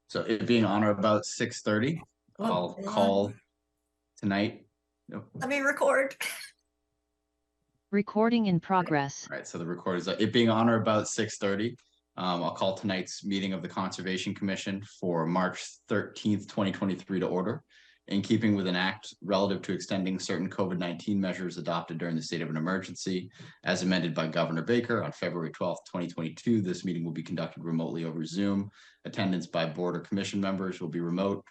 So it being on or about 6:30, I'll call tonight. Let me record. Recording in progress. All right, so the record is it being on or about 6:30. I'll call tonight's meeting of the Conservation Commission for March 13th, 2023 to order. In keeping with an act relative to extending certain COVID-19 measures adopted during the state of an emergency, as amended by Governor Baker on February 12th, 2022, this meeting will be conducted remotely over Zoom. Attendance by board or commission members will be remote,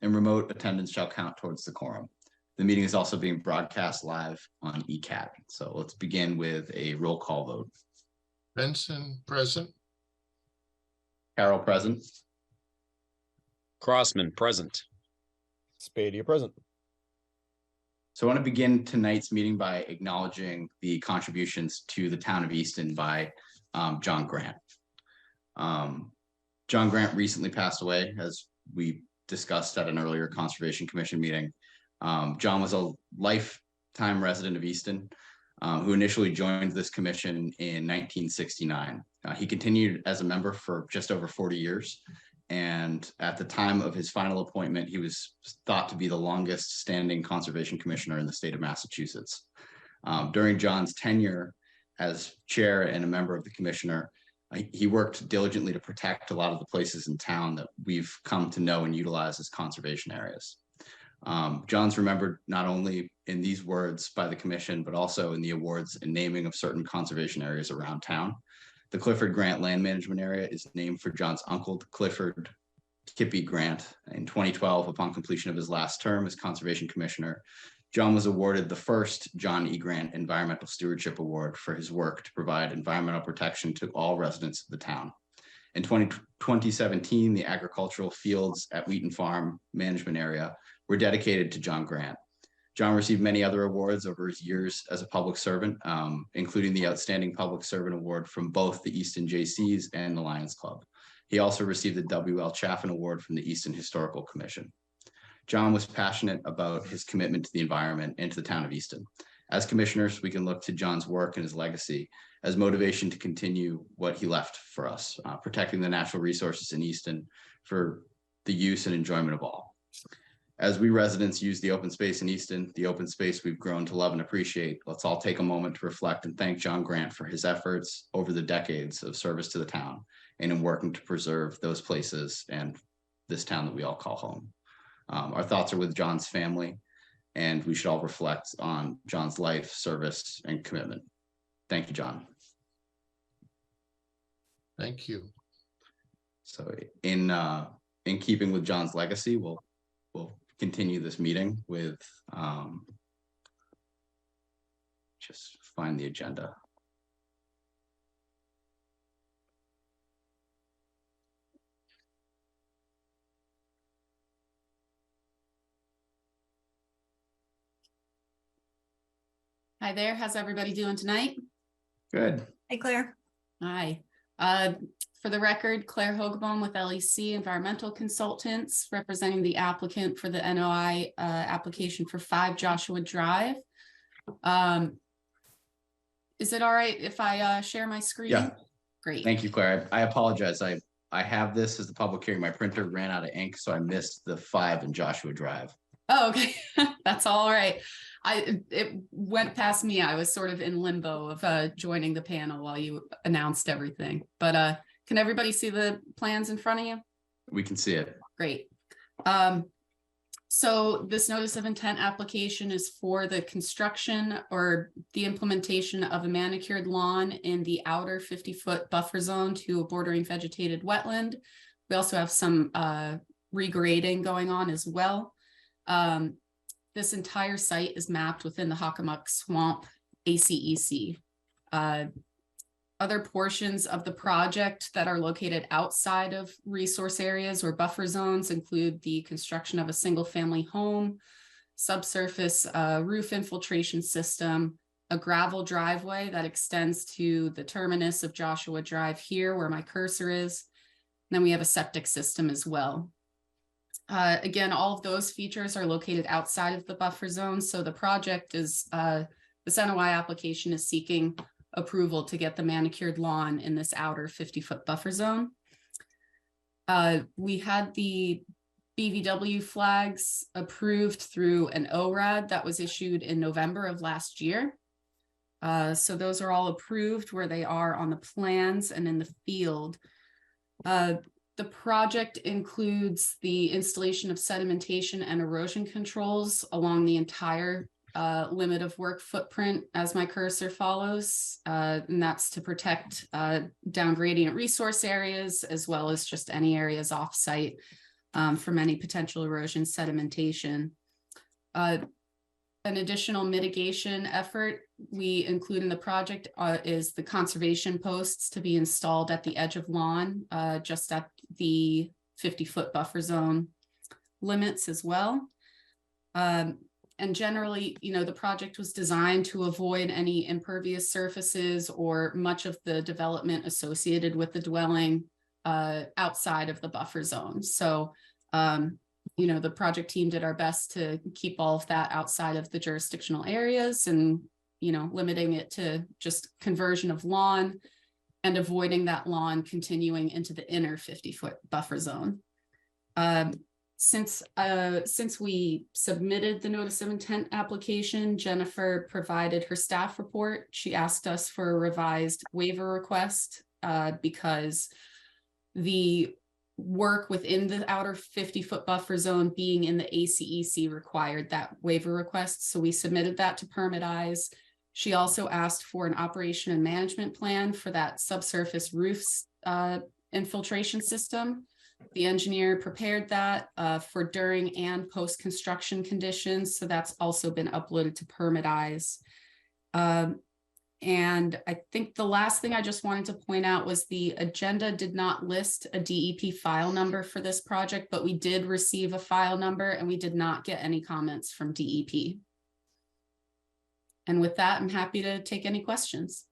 and remote attendance shall count towards the quorum. The meeting is also being broadcast live on ECAT. So let's begin with a roll call vote. Benson, present. Carroll, present. Crossman, present. Spadia, present. So I want to begin tonight's meeting by acknowledging the contributions to the town of Easton by John Grant. John Grant recently passed away, as we discussed at an earlier Conservation Commission meeting. John was a lifetime resident of Easton, who initially joined this commission in 1969. He continued as a member for just over 40 years. And at the time of his final appointment, he was thought to be the longest standing conservation commissioner in the state of Massachusetts. During John's tenure as chair and a member of the commissioner, he worked diligently to protect a lot of the places in town that we've come to know and utilize as conservation areas. John's remembered not only in these words by the commission, but also in the awards and naming of certain conservation areas around town. The Clifford Grant Land Management Area is named for John's uncle, Clifford Kippy Grant. In 2012, upon completion of his last term as Conservation Commissioner, John was awarded the first John E. Grant Environmental Stewardship Award for his work to provide environmental protection to all residents of the town. In 2017, the agricultural fields at Wheaton Farm Management Area were dedicated to John Grant. John received many other awards over his years as a public servant, including the Outstanding Public Servant Award from both the Easton Jaycees and the Lions Club. He also received the W.L. Chaffin Award from the Easton Historical Commission. John was passionate about his commitment to the environment and to the town of Easton. As commissioners, we can look to John's work and his legacy as motivation to continue what he left for us, protecting the natural resources in Easton for the use and enjoyment of all. As we residents use the open space in Easton, the open space we've grown to love and appreciate, let's all take a moment to reflect and thank John Grant for his efforts over the decades of service to the town and in working to preserve those places and this town that we all call home. Our thoughts are with John's family, and we should all reflect on John's life, service, and commitment. Thank you, John. Thank you. So in keeping with John's legacy, we'll continue this meeting with just find the agenda. Hi there. How's everybody doing tonight? Good. Hey, Claire. Hi. For the record, Claire Hogebom with LEC Environmental Consultants, representing the applicant for the NOI application for 5 Joshua Drive. Is it all right if I share my screen? Yeah. Great. Thank you, Claire. I apologize. I have this as the public hearing. My printer ran out of ink, so I missed the 5 in Joshua Drive. Oh, okay. That's all right. It went past me. I was sort of in limbo of joining the panel while you announced everything. But can everybody see the plans in front of you? We can see it. Great. So this notice of intent application is for the construction or the implementation of a manicured lawn in the outer 50-foot buffer zone to a bordering vegetated wetland. We also have some regrading going on as well. This entire site is mapped within the Hockomock Swamp ACEC. Other portions of the project that are located outside of resource areas or buffer zones include the construction of a single family home, subsurface roof infiltration system, a gravel driveway that extends to the terminus of Joshua Drive here where my cursor is. And then we have a septic system as well. Again, all of those features are located outside of the buffer zone. So the project is, this NOI application is seeking approval to get the manicured lawn in this outer 50-foot buffer zone. We had the BVW flags approved through an ORAD that was issued in November of last year. So those are all approved where they are on the plans and in the field. The project includes the installation of sedimentation and erosion controls along the entire limit of work footprint as my cursor follows, and that's to protect down gradient resource areas as well as just any areas off-site from any potential erosion sedimentation. An additional mitigation effort we include in the project is the conservation posts to be installed at the edge of lawn, just at the 50-foot buffer zone limits as well. And generally, you know, the project was designed to avoid any impervious surfaces or much of the development associated with the dwelling outside of the buffer zone. So, you know, the project team did our best to keep all of that outside of the jurisdictional areas and, you know, limiting it to just conversion of lawn and avoiding that lawn continuing into the inner 50-foot buffer zone. Since we submitted the notice of intent application, Jennifer provided her staff report. She asked us for a revised waiver request because the work within the outer 50-foot buffer zone being in the ACEC required that waiver request. So we submitted that to Permit Eyes. She also asked for an operation and management plan for that subsurface roofs infiltration system. The engineer prepared that for during and post-construction conditions. So that's also been uploaded to Permit Eyes. And I think the last thing I just wanted to point out was the agenda did not list a DEP file number for this project, but we did receive a file number and we did not get any comments from DEP. And with that, I'm happy to take any questions.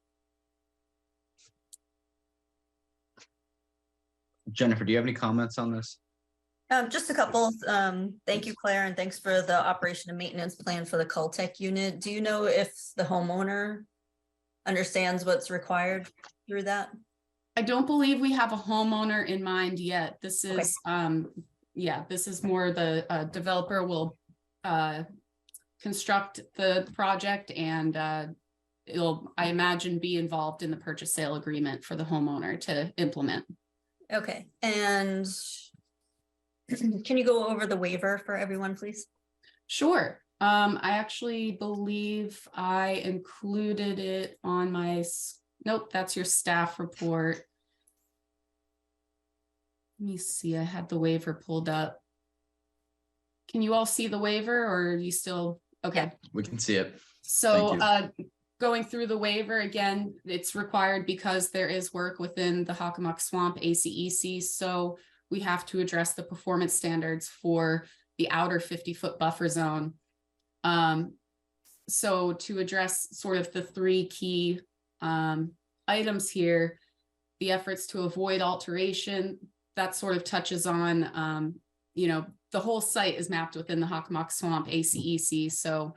Jennifer, do you have any comments on this? Just a couple. Thank you, Claire, and thanks for the operation and maintenance plan for the Cultec unit. Do you know if the homeowner understands what's required through that? I don't believe we have a homeowner in mind yet. This is, yeah, this is more the developer will construct the project and it'll, I imagine, be involved in the purchase sale agreement for the homeowner to implement. Okay, and can you go over the waiver for everyone, please? Sure. I actually believe I included it on my, nope, that's your staff report. Let me see, I had the waiver pulled up. Can you all see the waiver or are you still, okay. We can see it. So going through the waiver, again, it's required because there is work within the Hockomock Swamp ACEC. So we have to address the performance standards for the outer 50-foot buffer zone. So to address sort of the three key items here, the efforts to avoid alteration, that sort of touches on, you know, the whole site is mapped within the Hockomock Swamp ACEC. So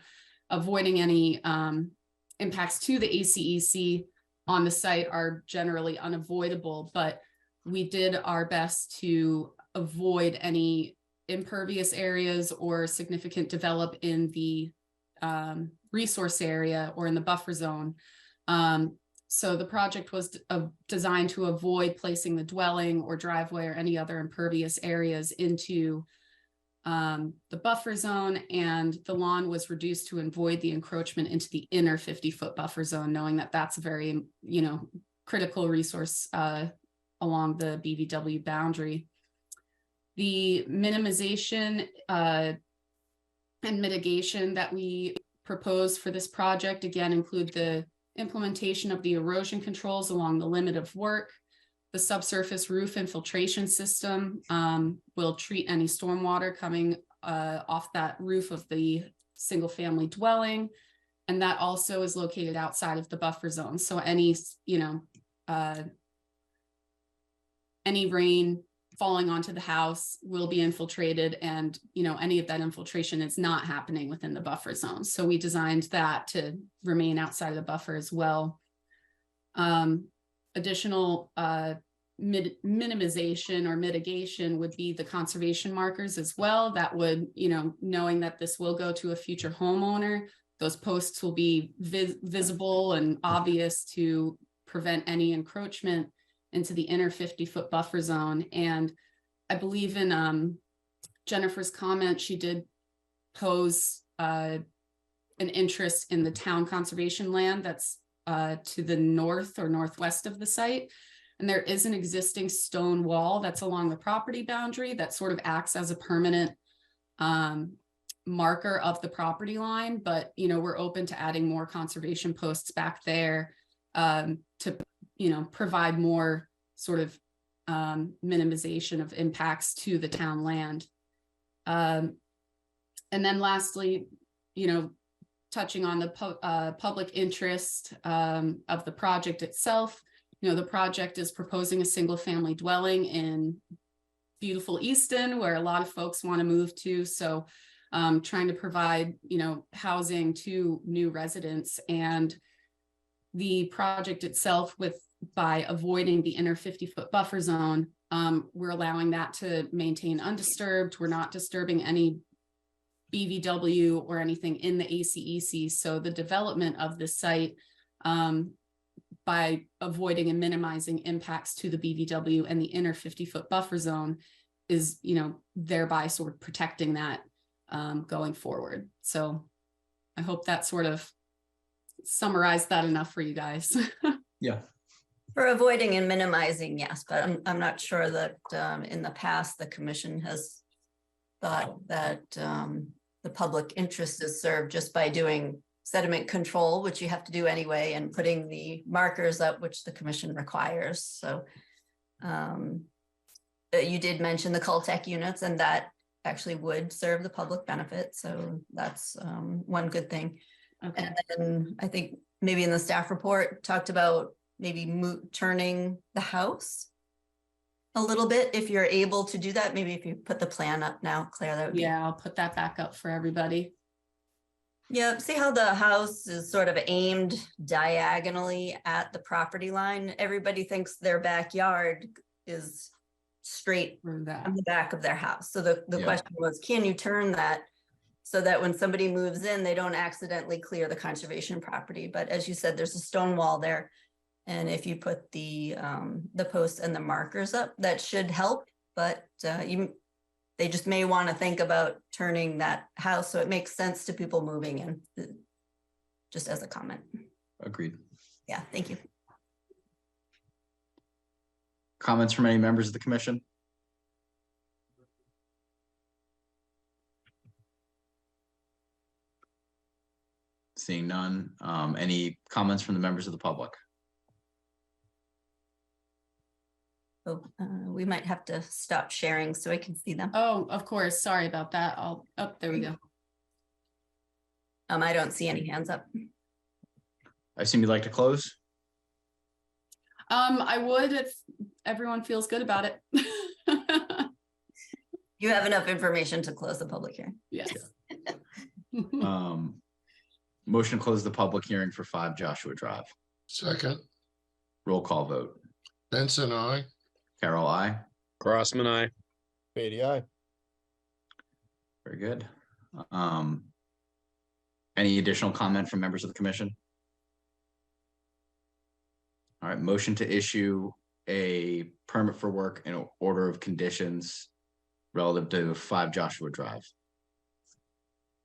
avoiding any impacts to the ACEC on the site are generally unavoidable, but we did our best to avoid any impervious areas or significant develop in the resource area or in the buffer zone. So the project was designed to avoid placing the dwelling or driveway or any other impervious areas into the buffer zone, and the lawn was reduced to avoid the encroachment into the inner 50-foot buffer zone, knowing that that's a very, you know, critical resource along the BVW boundary. The minimization and mitigation that we propose for this project, again, include the implementation of the erosion controls along the limit of work. The subsurface roof infiltration system will treat any stormwater coming off that roof of the single family dwelling. And that also is located outside of the buffer zone. So any, you know, any rain falling onto the house will be infiltrated, and, you know, any of that infiltration is not happening within the buffer zone. So we designed that to remain outside of the buffer as well. Additional minimization or mitigation would be the conservation markers as well. That would, knowing that this will go to a future homeowner, those posts will be visible and obvious to prevent any encroachment into the inner 50-foot buffer zone. And I believe in Jennifer's comment, she did pose an interest in the town conservation land that's to the north or northwest of the site. And there is an existing stone wall that's along the property boundary that sort of acts as a permanent marker of the property line. But, we're open to adding more conservation posts back there to, provide more sort of minimization of impacts to the town land. And then lastly, touching on the public interest of the project itself. The project is proposing a single family dwelling in beautiful Easton, where a lot of folks want to move to. So trying to provide, housing to new residents, and the project itself by avoiding the inner 50-foot buffer zone, we're allowing that to maintain undisturbed. We're not disturbing any BVW or anything in the ACEC. So the development of this site, by avoiding and minimizing impacts to the BVW and the inner 50-foot buffer zone, is, thereby sort of protecting that going forward. So I hope that sort of summarized that enough for you guys. Yeah. For avoiding and minimizing, yes, but I'm not sure that in the past, the commission has thought that the public interest is served just by doing sediment control, which you have to do anyway, and putting the markers up, which the commission requires. So you did mention the Cultec units, and that actually would serve the public benefit. So that's one good thing. Okay. And then I think maybe in the staff report talked about maybe turning the house a little bit, if you're able to do that. Maybe if you put the plan up now, Claire, that would be. Yeah, I'll put that back up for everybody. Yeah, see how the house is sort of aimed diagonally at the property line? Everybody thinks their backyard is straight For that. on the back of their house. So the Yeah. question was, can you turn that so that when somebody moves in, they don't accidentally clear the conservation property? But as you said, there's a stone wall there. And if you put the posts and the markers up, that should help. But they just may want to think about turning that house so it makes sense to people moving in, just as a comment. Agreed. Yeah, thank you. Comments from any members of the commission? Seeing none. Any comments from the members of the public? So we might have to stop sharing so I can see them. Oh, of course. Sorry about that. There we go. I don't see any hands up. I assume you'd like to close? I would if everyone feels good about it. You have enough information to close the public hearing. Yes. Motion to close the public hearing for 5 Joshua Drive. Second, Roll call vote. Benson, I. Carol, I. Crossman, I. Beatty, aye. Very good. Any additional comment from members of the commission? All right, motion to issue a permit for work in order of conditions relative to 5 Joshua Drive.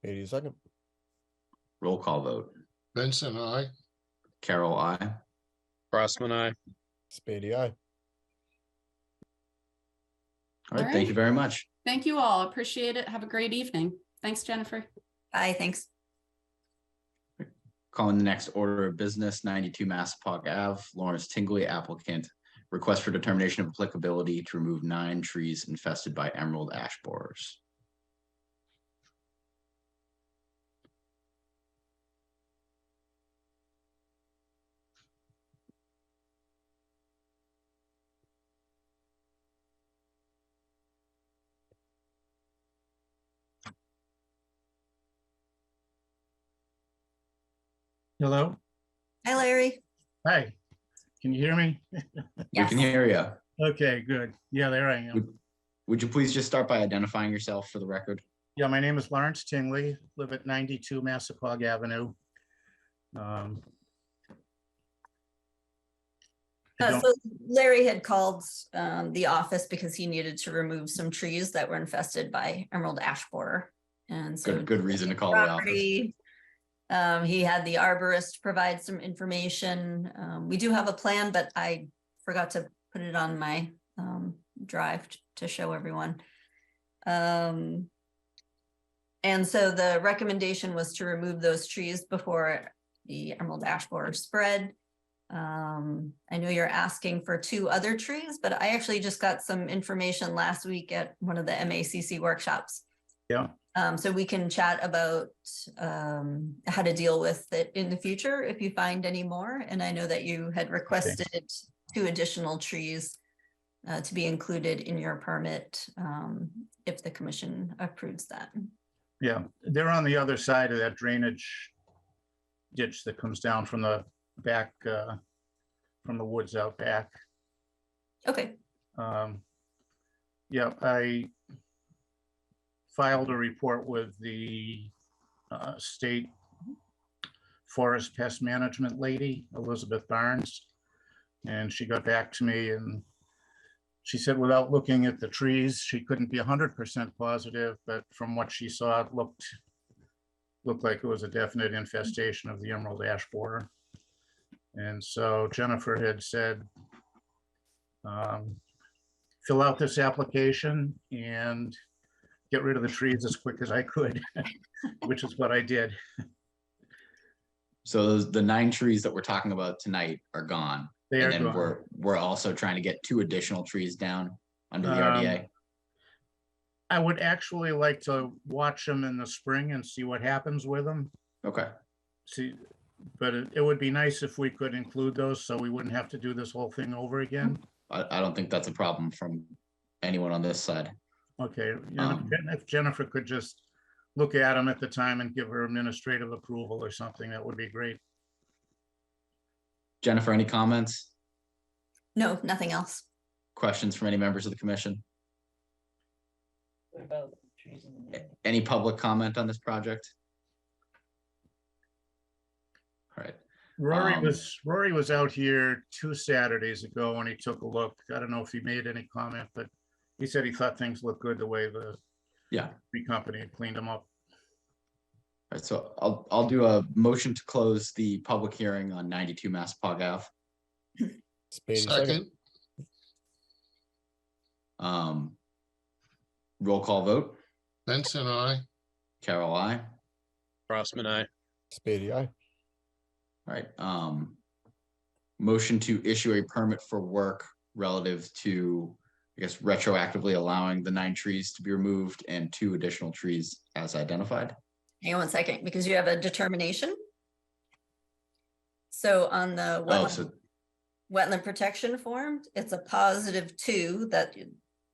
Beatty, second. Roll call vote. Benson, I. Carol, I. Crossman, I. Beatty, aye. All right, All thank right. you very much. Thank you all. Appreciate it. Have a great evening. Thanks, Jennifer. Bye, thanks. Calling the next order of business, 92 Massapog Ave, Lawrence Tingley, applicant. Request for determination of applicability to remove 9 trees infested by emerald ash borers. Hello. Hi, Larry. Hi. Can you hear me? We Yes. can hear you. Okay, good. Yeah, there I am. Would you please just start by identifying yourself for the record? Yeah, my name is Lawrence Tingley, live at 92 Massapog Avenue. I don't- So Larry had called the office because he needed to remove some trees that were infested by emerald ash borer. And so Good reason to call the office. property, he had the arborist provide some information. We do have a plan, but I forgot to put it on my drive to show everyone. And so the recommendation was to remove those trees before the emerald ash borer spread. I know you're asking for 2 other trees, but I actually just got some information last week at one of the MACC workshops. Yeah, So we can chat about how to deal with it in the future if you find any more. And I know that you had requested 2 additional trees to be included in your permit if the commission approves that. yeah, they're on the other side of that drainage ditch that comes down from the back, from the woods out back. Okay, Yeah, I filed a report with the state forest pest management lady, Elizabeth Barnes. And she got back to me and she said without looking at the trees, she couldn't be 100% positive, but from what she saw, it looked like it was a definite infestation of the emerald ash borer. And so Jennifer had said, fill out this application and get rid of the trees as quick as I could, which is what I did. So the 9 trees that we're talking about tonight are gone. They are And then gone. we're also trying to get 2 additional trees down under the RDA. I would actually like to watch them in the spring and see what happens with them. Okay. See, but it would be nice if we could include those so we wouldn't have to do this whole thing over again. I don't think that's a problem from anyone on this side. Okay, and if Jennifer could just look at them at the time and give her administrative approval or something, that would be great. Jennifer, any comments, no, nothing else. questions from any members of the commission? Any public comment on this project? All right. Rory was out here 2 Saturdays ago and he took a look. I don't know if he made any comment, but he said he thought things looked good the way the tree company had cleaned them up. All right, so I'll do a motion to close the public hearing on 92 Massapog Ave. Second, Roll call vote. Benson, I. Carol, I. Crossman, I. Spady, aye. All right. Motion to issue a permit for work relative to, I guess, retroactively allowing the 9 trees to be removed and 2 additional trees as identified. Hang on 1 second, because you have a determination. So on the wetland protection form, it's a +2 that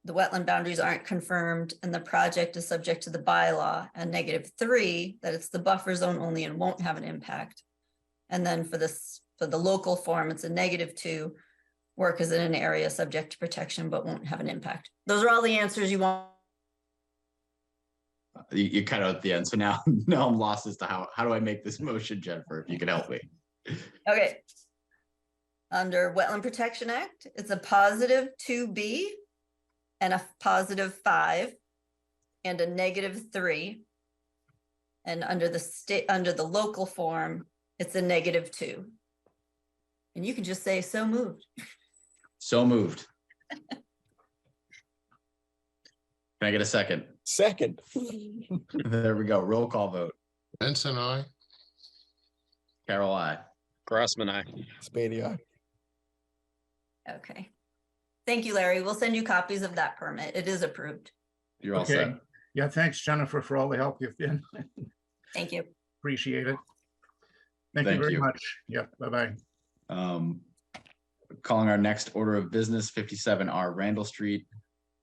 the wetland boundaries aren't confirmed and the project is subject to the bylaw, and -3 that it's the buffer zone only and won't have an impact. And then for the local form, it's a -2, work is in an area subject to protection but won't have an impact. Those are all the answers you want. You cut out at the end, so now I'm lost as to how do I make this motion, Jennifer? If you could help me. Okay. Under Wetland Protection Act, it's a +2B and a +5 and a -3. And under the local form, it's a -2. And you can just say so moved. So moved. Can I get a second? Second. There we go. Roll call vote. Benson, I. Carol, I. Crossman, I. Spady, aye. Okay. Thank you, Larry. We'll send you copies of that permit. It is approved. You're all Okay. set. Yeah, thanks, Jennifer, for all the help you've been. Thank you. Appreciate it. Thank you Thank very you. much. Yeah, bye-bye. Calling our next order of business, 57R Randall Street.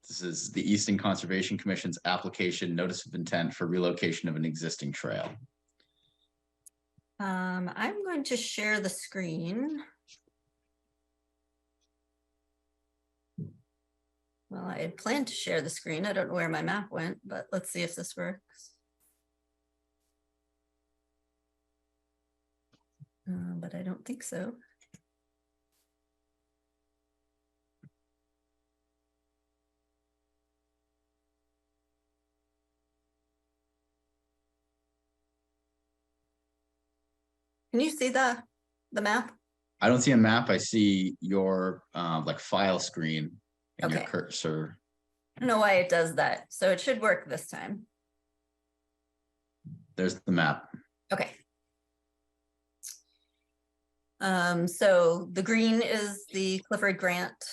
This is the Easton Conservation Commission's application notice of intent for relocation of an existing trail. I'm going to share the screen. Well, I had planned to share the screen. I don't know where my map went, but let's see if this works. But I don't think so. Can you see the map? I don't see a map. I see your like file screen and your Okay. cursor. I don't know why it does that. So it should work this time. There's the map. Okay. So the green is the Clifford Grant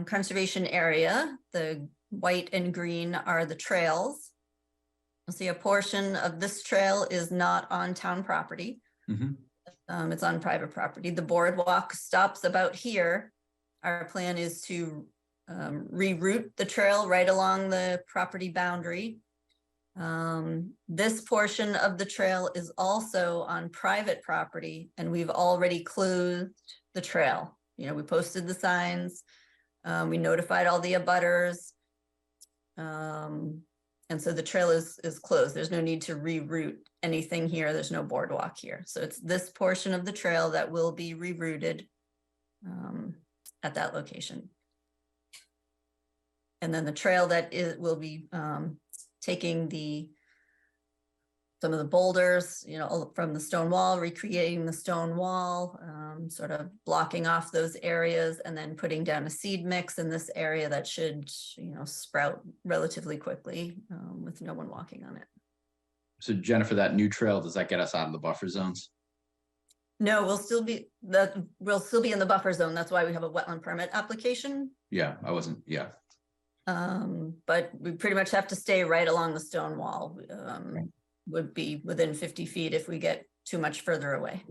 Conservation Area. The white and green are the trails. You'll see a portion of this trail is not on town property. Mhm. It's on private property. The boardwalk stops about here. Our plan is to reroute the trail right along the property boundary. This portion of the trail is also on private property, and we've already closed the trail. You know, we posted the signs, we notified all the abutters. And so the trail is closed. There's no need to reroute anything here. There's no boardwalk here. So it's this portion of the trail that will be rerouted at that location. And then the trail that will be taking some of the boulders, you know, from the stone wall, recreating the stone wall, sort of blocking off those areas, and then putting down a seed mix in this area that should, you know, sprout relatively quickly with no one walking on it. So Jennifer, that new trail, does that get us out of the buffer zones? No, we'll still be in the buffer zone. That's why we have a wetland permit application. Yeah, I wasn't, yeah. But we pretty much have to stay right along the stone wall. Would be within 50 feet if we get too much further away.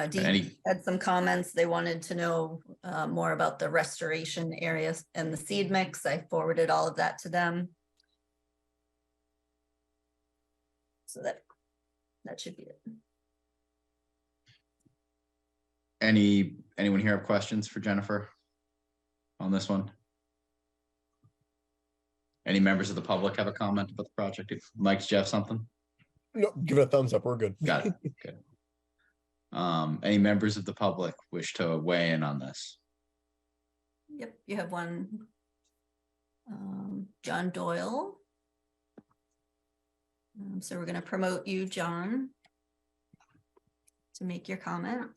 Dee had some comments. They wanted to know more about the restoration areas and the seed mix. I forwarded all of that to them. So that should be it. Anyone here have questions for Jennifer on this one? Any members of the public have a comment about the project? If Mike's Jeff something? No, give it a thumbs up. We're good. Got it. Good. Any members of the public wish to weigh in on this? Yep, you have one. John Doyle. So we're going to promote you, John, to make your comment.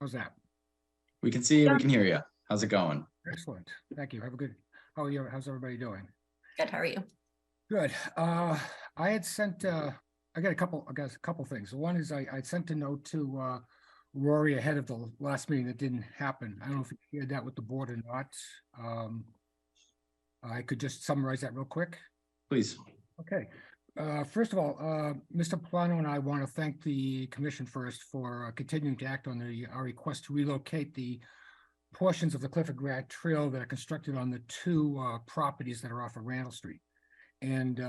How's that? We can see you, we can hear you. How's it going? Excellent. Thank you. Have a good, how are you? How's everybody doing? Good, how are you? Good. I had sent, I got a couple things. One is I sent a note to Rory ahead of the last meeting that didn't happen. I don't know if you shared that with the board or not. I could just summarize that real quick. Please. Okay. First of all, Mr. Plano and I want to thank the commission first for continuing to act on our request to relocate the portions of the Clifford Grant Trail that are constructed on the two properties that are off of Randall Street. And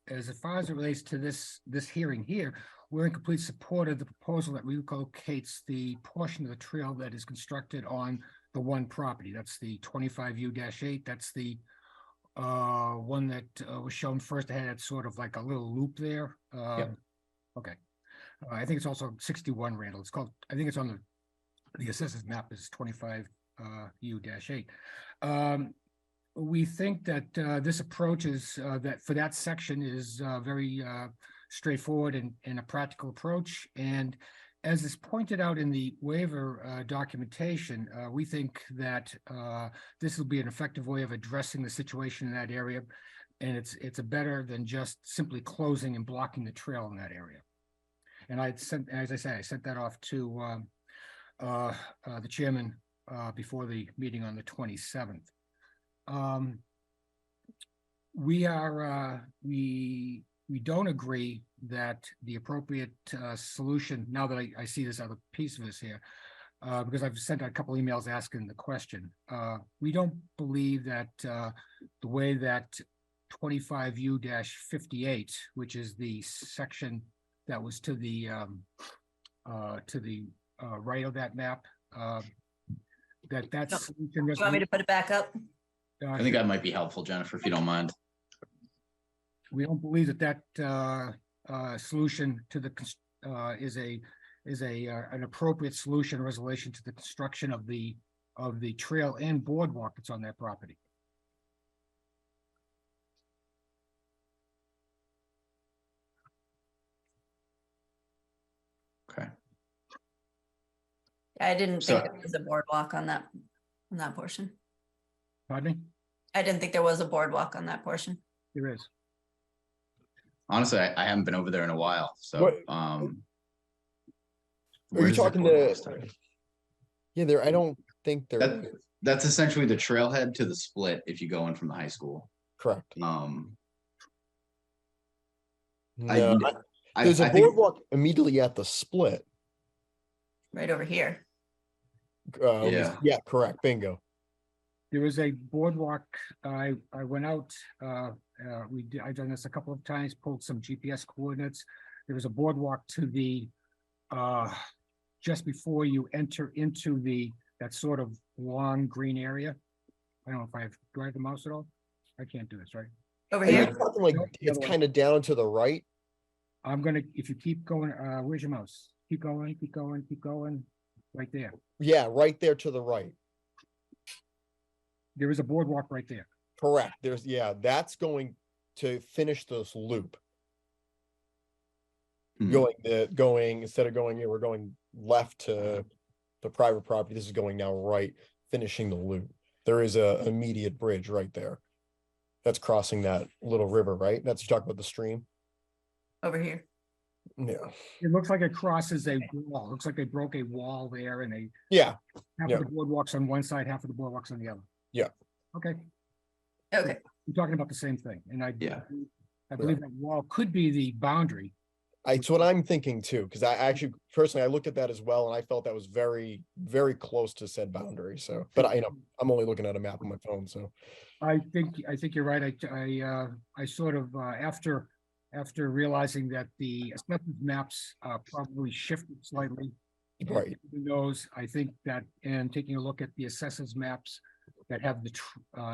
as far as it relates to this hearing here, we're in complete support of the proposal that relocates the portion of the trail that is constructed on the one property. That's the 25U-8. That's the one that was shown first. It had sort of like a little loop there. Yep. Okay. I think it's also 61 Randall. It's called, I think it's on the assessors map is 25U-8. We think that this approach is that for that section is very straightforward and a practical approach. And as is pointed out in the waiver documentation, we think that this will be an effective way of addressing the situation in that area. And it's a better than just simply closing and blocking the trail in that area. And I sent, as I say, I sent that off to the chairman before the meeting on the 27th. We we don't agree that the appropriate solution, now that I see this other piece of this here, because I've sent out a couple emails asking the question. We don't believe that the way that 25U-58, which is the section that was to the right of that map, that No. solution. Do you want me to put it back up? I think that might be helpful, Jennifer, if you don't mind. We don't believe that solution to the is an appropriate solution or resolution to the construction of the trail and boardwalk that's on that property. Okay. I didn't So- think there was a boardwalk on that portion. Pardon me? I didn't think there was a boardwalk on that portion. There is. Honestly, I haven't been over there in a while, so, What- where Are you does the talking boardwalk to? start? Yeah, there, I don't think they're That's essentially the trailhead to the split if you go in from the high school. correct. I- No, I there's a think, boardwalk immediately at the split. Right over here. Yeah. Yeah, correct. Bingo. There is a boardwalk. I went out, I've done this a couple of times, pulled some GPS coordinates. There was a boardwalk to the, just before you enter into that sort of long green area. I don't know if do I have the mouse at all? I can't do this, right? Over Are you here. talking like Nope, the it's other one. kind of down to the right? I'm gonna, if you keep going, where's your mouse? Keep going, keep going, keep going, right there. Yeah, right there to the right. There is a boardwalk right there. Correct. That's going to finish this loop. Hmm. Going instead of going here, we're going left to the private property. This is going now right, finishing the loop. There is a immediate bridge right there. That's crossing that little river, right? That's you talk about the stream. Over here. Yeah. It looks like it crosses a wall. It looks like they broke a wall there and Yeah. half Yeah. of the boardwalk's on one side, half of the boardwalk's on the other. Yeah. Okay, Okay. we're talking about the same thing, and Yeah. I believe that wall could be the boundary. It's what I'm thinking too, because I actually personally I looked at that as well, and I felt that was very, very close to said boundary. So, but I'm only looking at a map on my phone. So, I think you're right. I sort of, after realizing that the assessment maps probably shifted slightly. right. Who knows? I think that, and taking a look at the assessors maps that have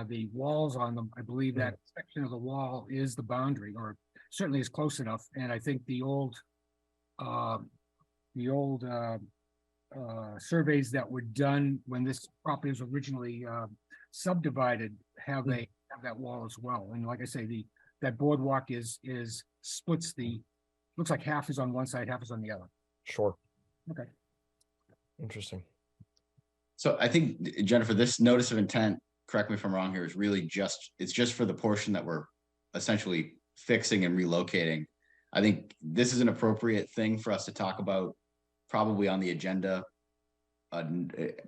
the walls on them, I believe that section of the wall is the boundary, or certainly is close enough. And I think the old surveys that were done when this property was originally subdivided have that wall as well. And like I say, that boardwalk splits looks like half is on one side, half is on the other. Sure. Okay. Interesting. So I think, Jennifer, this notice of intent, correct me if I'm wrong here, is really it's just for the portion that we're essentially fixing and relocating. I think this is an appropriate thing for us to talk about, probably on the agenda,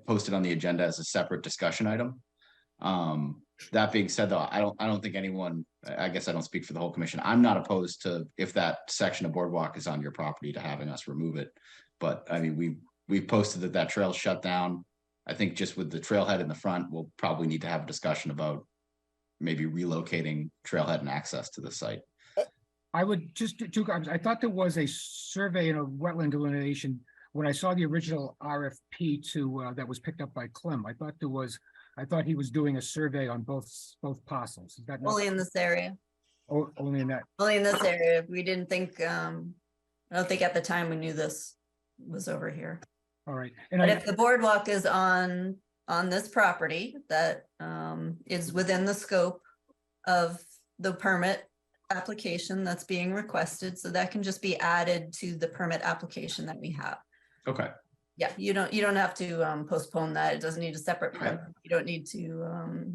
posted on the agenda as a separate discussion item. That being said, though, I don't think anyone, I guess I don't speak for the whole commission. I'm not opposed to, if that section of boardwalk is on your property, to having us remove it. But I mean, we've posted that trail's shut down. I think just with the trailhead in the front, we'll probably need to have a discussion about maybe relocating trailhead and access to the site. I would just two comments. I thought there was a survey and a wetland delineation when I saw the original RFP that was picked up by Clem. I thought he was doing a survey on both parcels. Is that not? Only in this area. Only in that? Only in this area. We didn't think, I don't think at the time we knew this was over here. All right. And But if the boardwalk is on this property, that is within the scope of the permit application that's being requested, so that can just be added to the permit application that we have. Okay. Yeah, you don't have to postpone that. It doesn't need a separate Okay. permit. You don't need to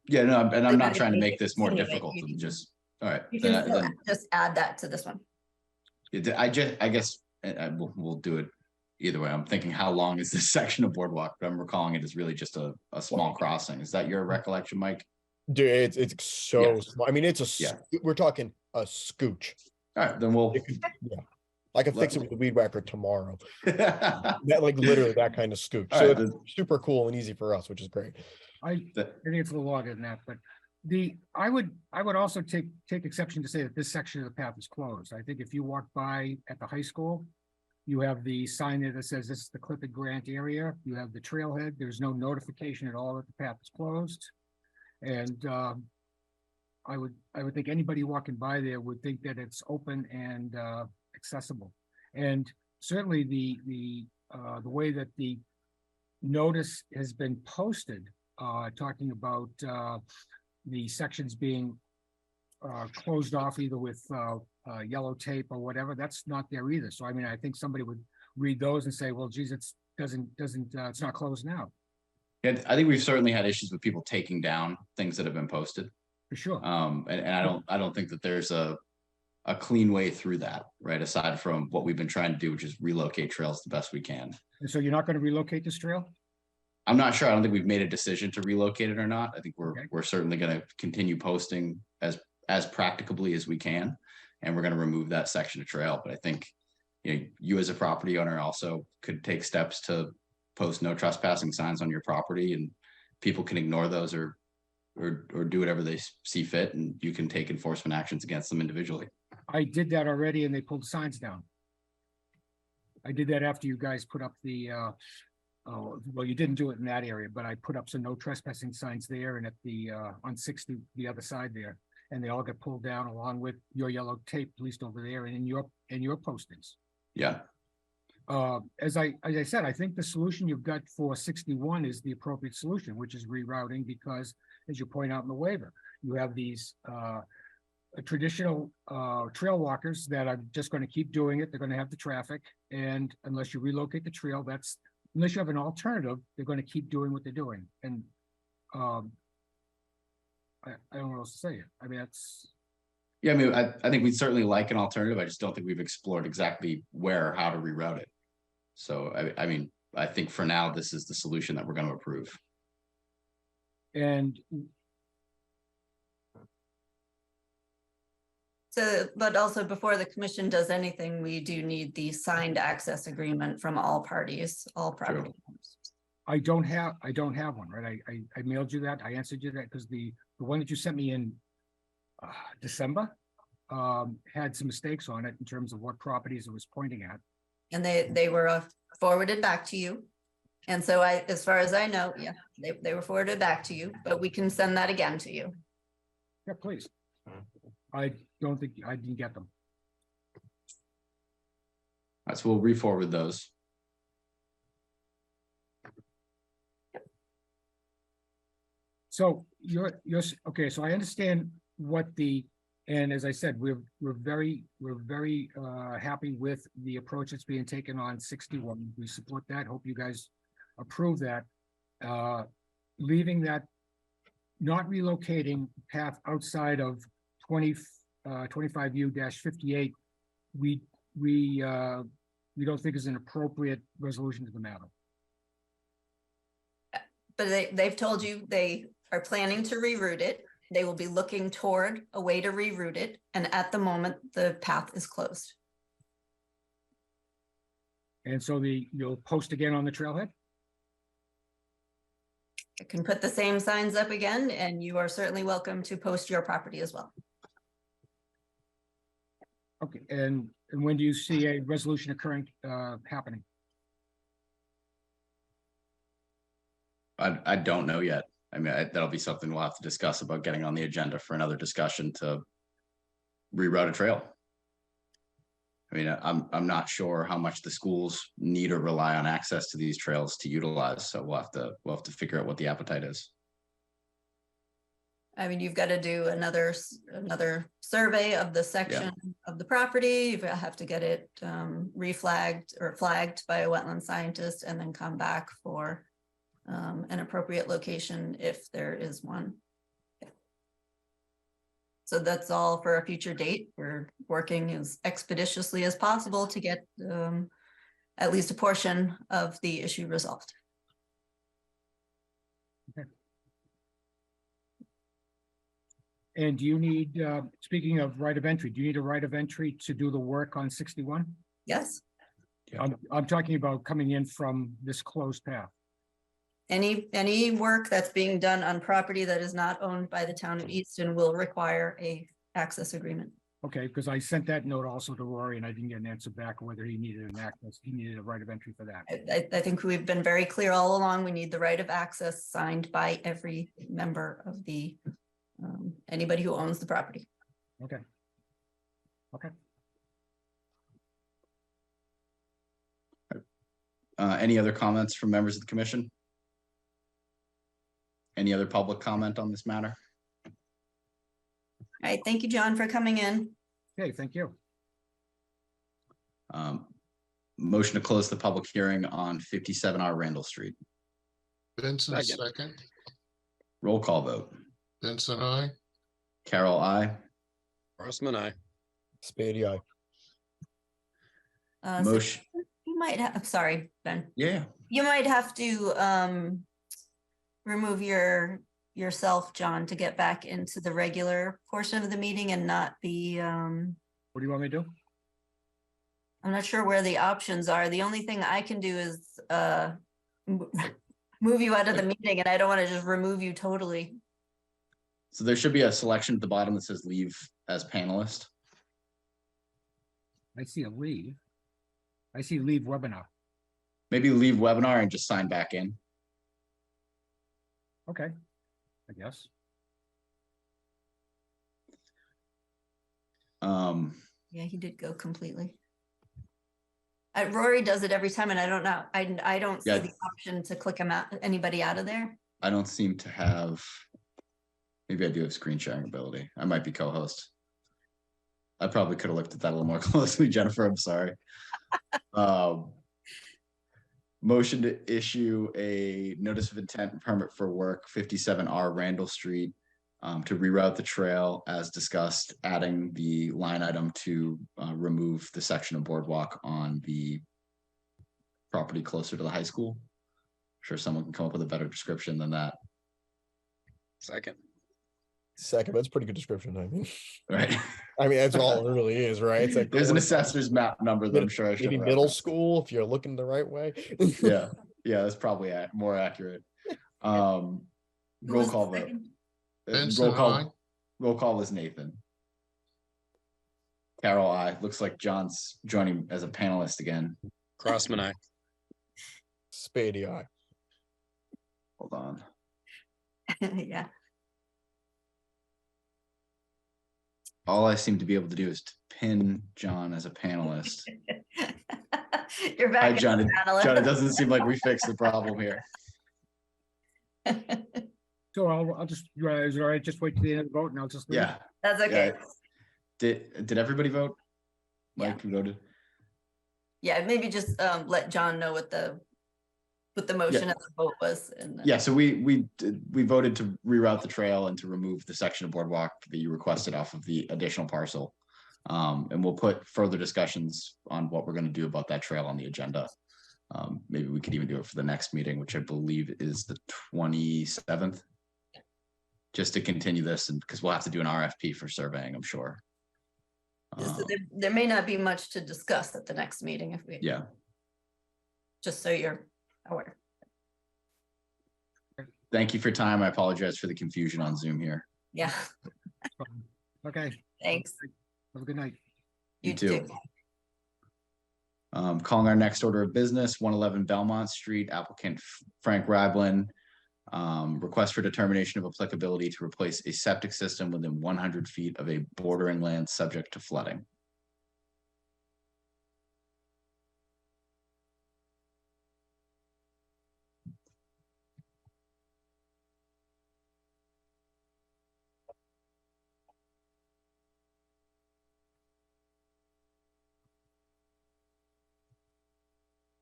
Yeah, no, and I'm not trying to Anyway, make this more anyway, difficult you than can- just, all right. you then- can still then- just add that to this one. I guess we'll do it either way. I'm thinking, how long is this section of boardwalk? But I'm recalling it as really just a small crossing. Is that your recollection, Mike? Dude, it's so Yeah. small. I mean, Yeah. we're talking a scooch. All right, then we'll. It could, yeah. I could fix it with a weed whacker tomorrow. That like literally that kind of scooch. All So right, it's super cool and easy for us, which is great. I think it's a little longer than that, but I would also take exception to say that this section of the path is closed. I think if you walk by at the high school, you have the sign there that says this is the Clifford Grant area. You have the trailhead. There's no notification at all that the path is closed. And I would think anybody walking by there would think that it's open and accessible. And certainly the way that the notice has been posted, talking about the sections being closed off either with yellow tape or whatever, that's not there either. So I mean, I think somebody would read those and say, well, geez, it's not closed now. Yeah, I think we've certainly had issues with people taking down things that have been posted. For sure. And I don't think that there's a clean way through that, right? Aside from what we've been trying to do, which is relocate trails the best we can. And so you're not going to relocate this trail? I'm not sure. I don't think we've made a decision to relocate it or not. I think Okay. we're certainly going to continue posting as practicably as we can, and we're going to remove that section of trail. But I think, you know, you as a property owner also could take steps to post no trespassing signs on your property, and people can ignore those or do whatever they see fit, and you can take enforcement actions against them individually. I did that already and they pulled the signs down. I did that after you guys put up the, well, you didn't do it in that area, but I put up some no trespassing signs there and at the, on 60, the other side there. And they all got pulled down along with your yellow tape, at least over there and in your postings. Yeah. As I said, I think the solution you've got for 61 is the appropriate solution, which is rerouting, because as you point out in the waiver, you have these traditional trail walkers that are just going to keep doing it. They're going to have the traffic, and unless you relocate the trail, unless you have an alternative, they're going to keep doing what they're doing. And I don't know what else to say. I mean, that's. Yeah, I mean, I think we'd certainly like an alternative. I just don't think we've explored exactly where or how to reroute it. So, I mean, I think for now, this is the solution that we're going to approve. And So, but also before the commission does anything, we do need the signed access agreement from all parties, all property owners. I don't have one, right? I mailed you that. I answered you that because the one that you sent me in December had some mistakes on it in terms of what properties it was pointing at. And they were forwarded back to you. And so as far as I know, yeah, they were forwarded back to you, but we can send that again to you. Yeah, please. I don't think I didn't get them. All right, so we'll re-forward those. So you're okay. So I understand what and as I said, we're very happy with the approach that's being taken on 61. We support that. Hope you guys approve that. Leaving that, not relocating path outside of 25U-58, we don't think is an appropriate resolution to the matter. But they've told you they are planning to reroute it. They will be looking toward a way to reroute it. And at the moment, the path is closed. And so you'll post again on the trailhead? I can put the same signs up again, and you are certainly welcome to post your property as well. Okay, and when do you see a resolution occurring, happening? I don't know yet. I mean, that'll be something we'll have to discuss about getting on the agenda for another discussion to reroute a trail. I mean, I'm not sure how much the schools need or rely on access to these trails to utilize. So we'll have to figure out what the appetite is. I mean, you've got to do another survey of the section of the property. You have to get it reflagged or flagged by a wetland scientist, and then come back for an appropriate location if there is one. So that's all for a future date. We're working as expeditiously as possible to get at least a portion of the issue resolved. Okay. And do you need, speaking of right of entry, do you need a right of entry to do the work on 61? Yes, I'm talking about coming in from this closed path. any work that's being done on property that is not owned by the town of Easton will require a access agreement. Okay, because I sent that note also to Rory and I didn't get an answer back whether he needed an access, he needed a right of entry for that. I think we've been very clear all along. We need the right of access signed by every member of the, anybody who owns the property. Okay. Okay. Any other comments from members of the commission? Any other public comment on this matter? All right, thank you, John, for coming in. Okay, thank you. Motion to close the public hearing on 57R Randall Street. Vincent, Second. second. Roll call vote. Vincent, I. Carol, I. Crossman, I. Spady, aye. So Motion, you might have, I'm sorry, Ben, yeah, you might have to remove yourself, John, to get back into the regular portion of the meeting and not be, I'm What do you want me to do? not sure where the options are. The only thing I can do is move you out of the meeting, and I don't want to just remove you totally. so there should be a selection at the bottom that says leave as panelist. I see a leave. I see leave webinar. Maybe leave webinar and just sign back in. Okay, I guess. Yeah, he did go completely. Rory does it every time, and I don't know. I don't see Yeah. the option to click him out, anybody out of there. I don't seem to have, maybe I do have screen sharing ability. I might be co-host. I probably could have looked at that a little more closely, Jennifer, I'm sorry. Motion to issue a notice of intent and permit for work 57R Randall Street to reroute the trail as discussed, adding the line item to remove the section of boardwalk on the property closer to the high school. I'm sure someone can come up with a better description than that, Second. Second, that's a pretty good description. right? I mean, that's all it really is, right? It's like There's an assessor's map number that I'm sure I should maybe have middle referenced. school if you're looking the right way. Yeah, that's probably more accurate. Who Roll was the call vote. second? Vincent, aye. Roll call was Nathan. Carol, I. Looks like John's joining as a panelist again. Crossman, I. Spady, aye. Hold on. Yeah. All I seem to be able to do is to pin John as a panelist. You're back. Hi, as a John. panelist. John, it doesn't seem like we fixed the problem here. So I'll just, is it all right? Just wait till the end of the vote and I'll just. leave it? Yeah. That's okay. Did everybody vote? Yeah. Mike, you voted? Yeah, maybe just let John know what the motion of the vote was. And then- Yeah, so we voted to reroute the trail and to remove the section of boardwalk that you requested off of the additional parcel. And we'll put further discussions on what we're going to do about that trail on the agenda. Maybe we could even do it for the next meeting, which I believe is the 27th. Just to continue this, and because we'll have to do an RFP for surveying, I'm sure. So there may not be much to discuss at the next meeting if we. Yeah. Just so you're aware. Thank you for your time. I apologize for the confusion on Zoom here. Yeah, Okay, thanks. have a good night. You too. Calling our next order of business, 111 Belmont Street, applicant Frank Rablin. Request for determination of applicability to replace a septic system within 100 feet of a bordering land subject to flooding.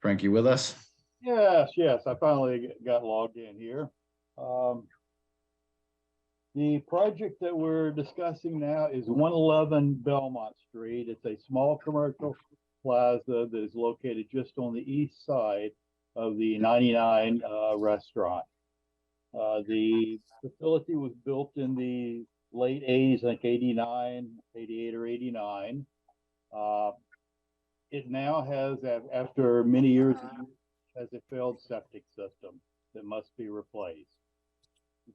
Frank, you with us? Yes, I finally got logged in here. The project that we're discussing now is 111 Belmont Street. It's a small commercial plaza that is located just on the east side of the 99 restaurant. The facility was built in the late 80s, like 89, 88 or 89. It now has, after many years, has a failed septic system that must be replaced.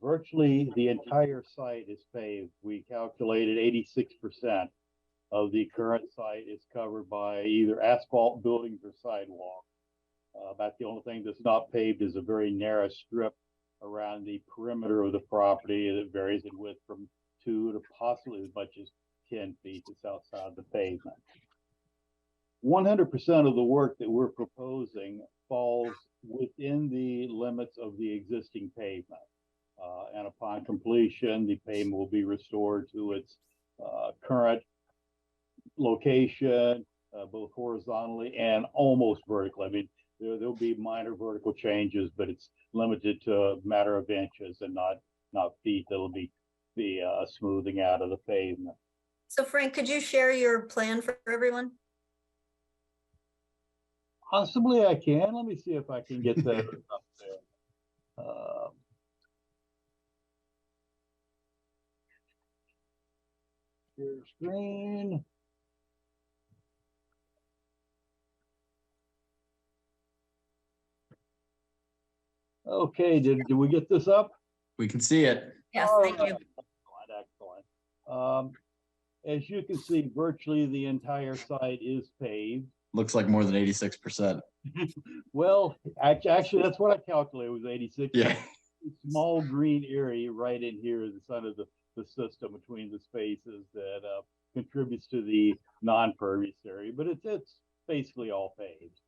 Virtually the entire site is paved. We calculated 86% of the current site is covered by either asphalt buildings or sidewalk. About the only thing that's not paved is a very narrow strip around the perimeter of the property that varies in width from 2 to possibly as much as 10 feet that's outside the pavement. 100% of the work that we're proposing falls within the limits of the existing pavement. And upon completion, the pavement will be restored to its current location, both horizontally and almost vertically. I mean, there'll be minor vertical changes, but it's limited to a matter of inches and not feet. That'll be the smoothing out of the pavement. So Frank, could you share your plan for everyone? Possibly I can. Let me see if I can get that up there. Share screen. Okay, did we get this up? We can see it. Yes, thank you. Excellent. As you can see, virtually the entire site is paved. Looks like more than 86%. Well, actually, that's what I calculated was 86. Yeah. Small green area right in here is the center of the system between the spaces that contributes to the non-pervious area, but it's basically all paved.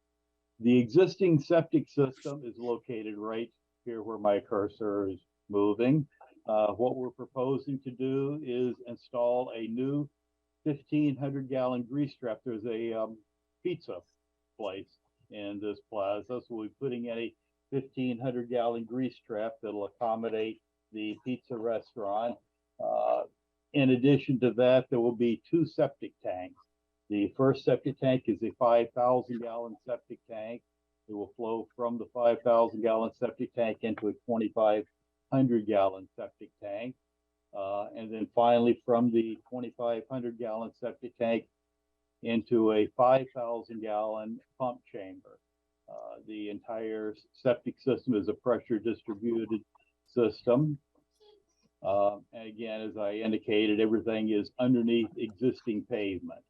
The existing septic system is located right here where my cursor is moving. What we're proposing to do is install a new 1,500-gallon grease trap. There's a pizza place in this plaza, so we'll be putting in a 1,500-gallon grease trap that'll accommodate the pizza restaurant. In addition to that, there will be 2 septic tanks. The first septic tank is a 5,000-gallon septic tank. It will flow from the 5,000-gallon septic tank into a 2,500-gallon septic tank. And then finally, from the 2,500-gallon septic tank into a 5,000-gallon pump chamber. The entire septic system is a pressure distributed system. And again, as I indicated, everything is underneath existing pavement.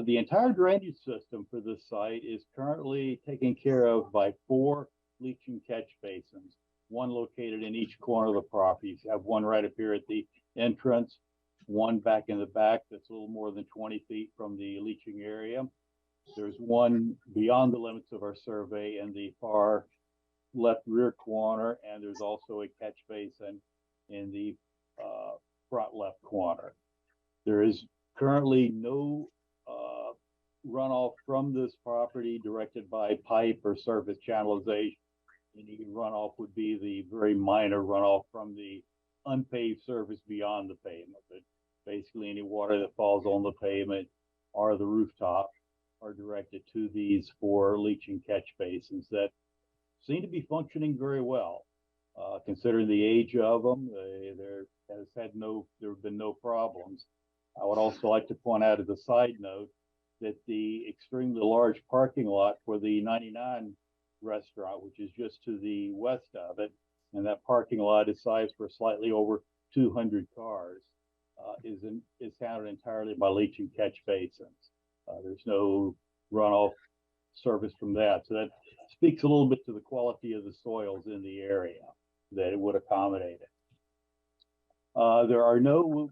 The entire drainage system for this site is currently taken care of by 4 leach and catch basins, one located in each corner of the property. You have one right up here at the entrance, one back in the back that's a little more than 20 feet from the leaching area. There's one beyond the limits of our survey in the far left rear corner, and there's also a catch basin in the front left corner. There is currently no runoff from this property directed by pipe or surface channelization. Any runoff would be the very minor runoff from the unpaved surface beyond the pavement. But basically any water that falls on the pavement or the rooftop are directed to these 4 leach and catch basins that seem to be functioning very well. Considering the age of them, there have been no problems. I would also like to point out as a side note that the extremely large parking lot for the 99 restaurant, which is just to the west of it, and that parking lot is sized for slightly over 200 cars, is handled entirely by leach and catch basins. There's no runoff service from that. So that speaks a little bit to the quality of the soils in the area that it would accommodate it. There are no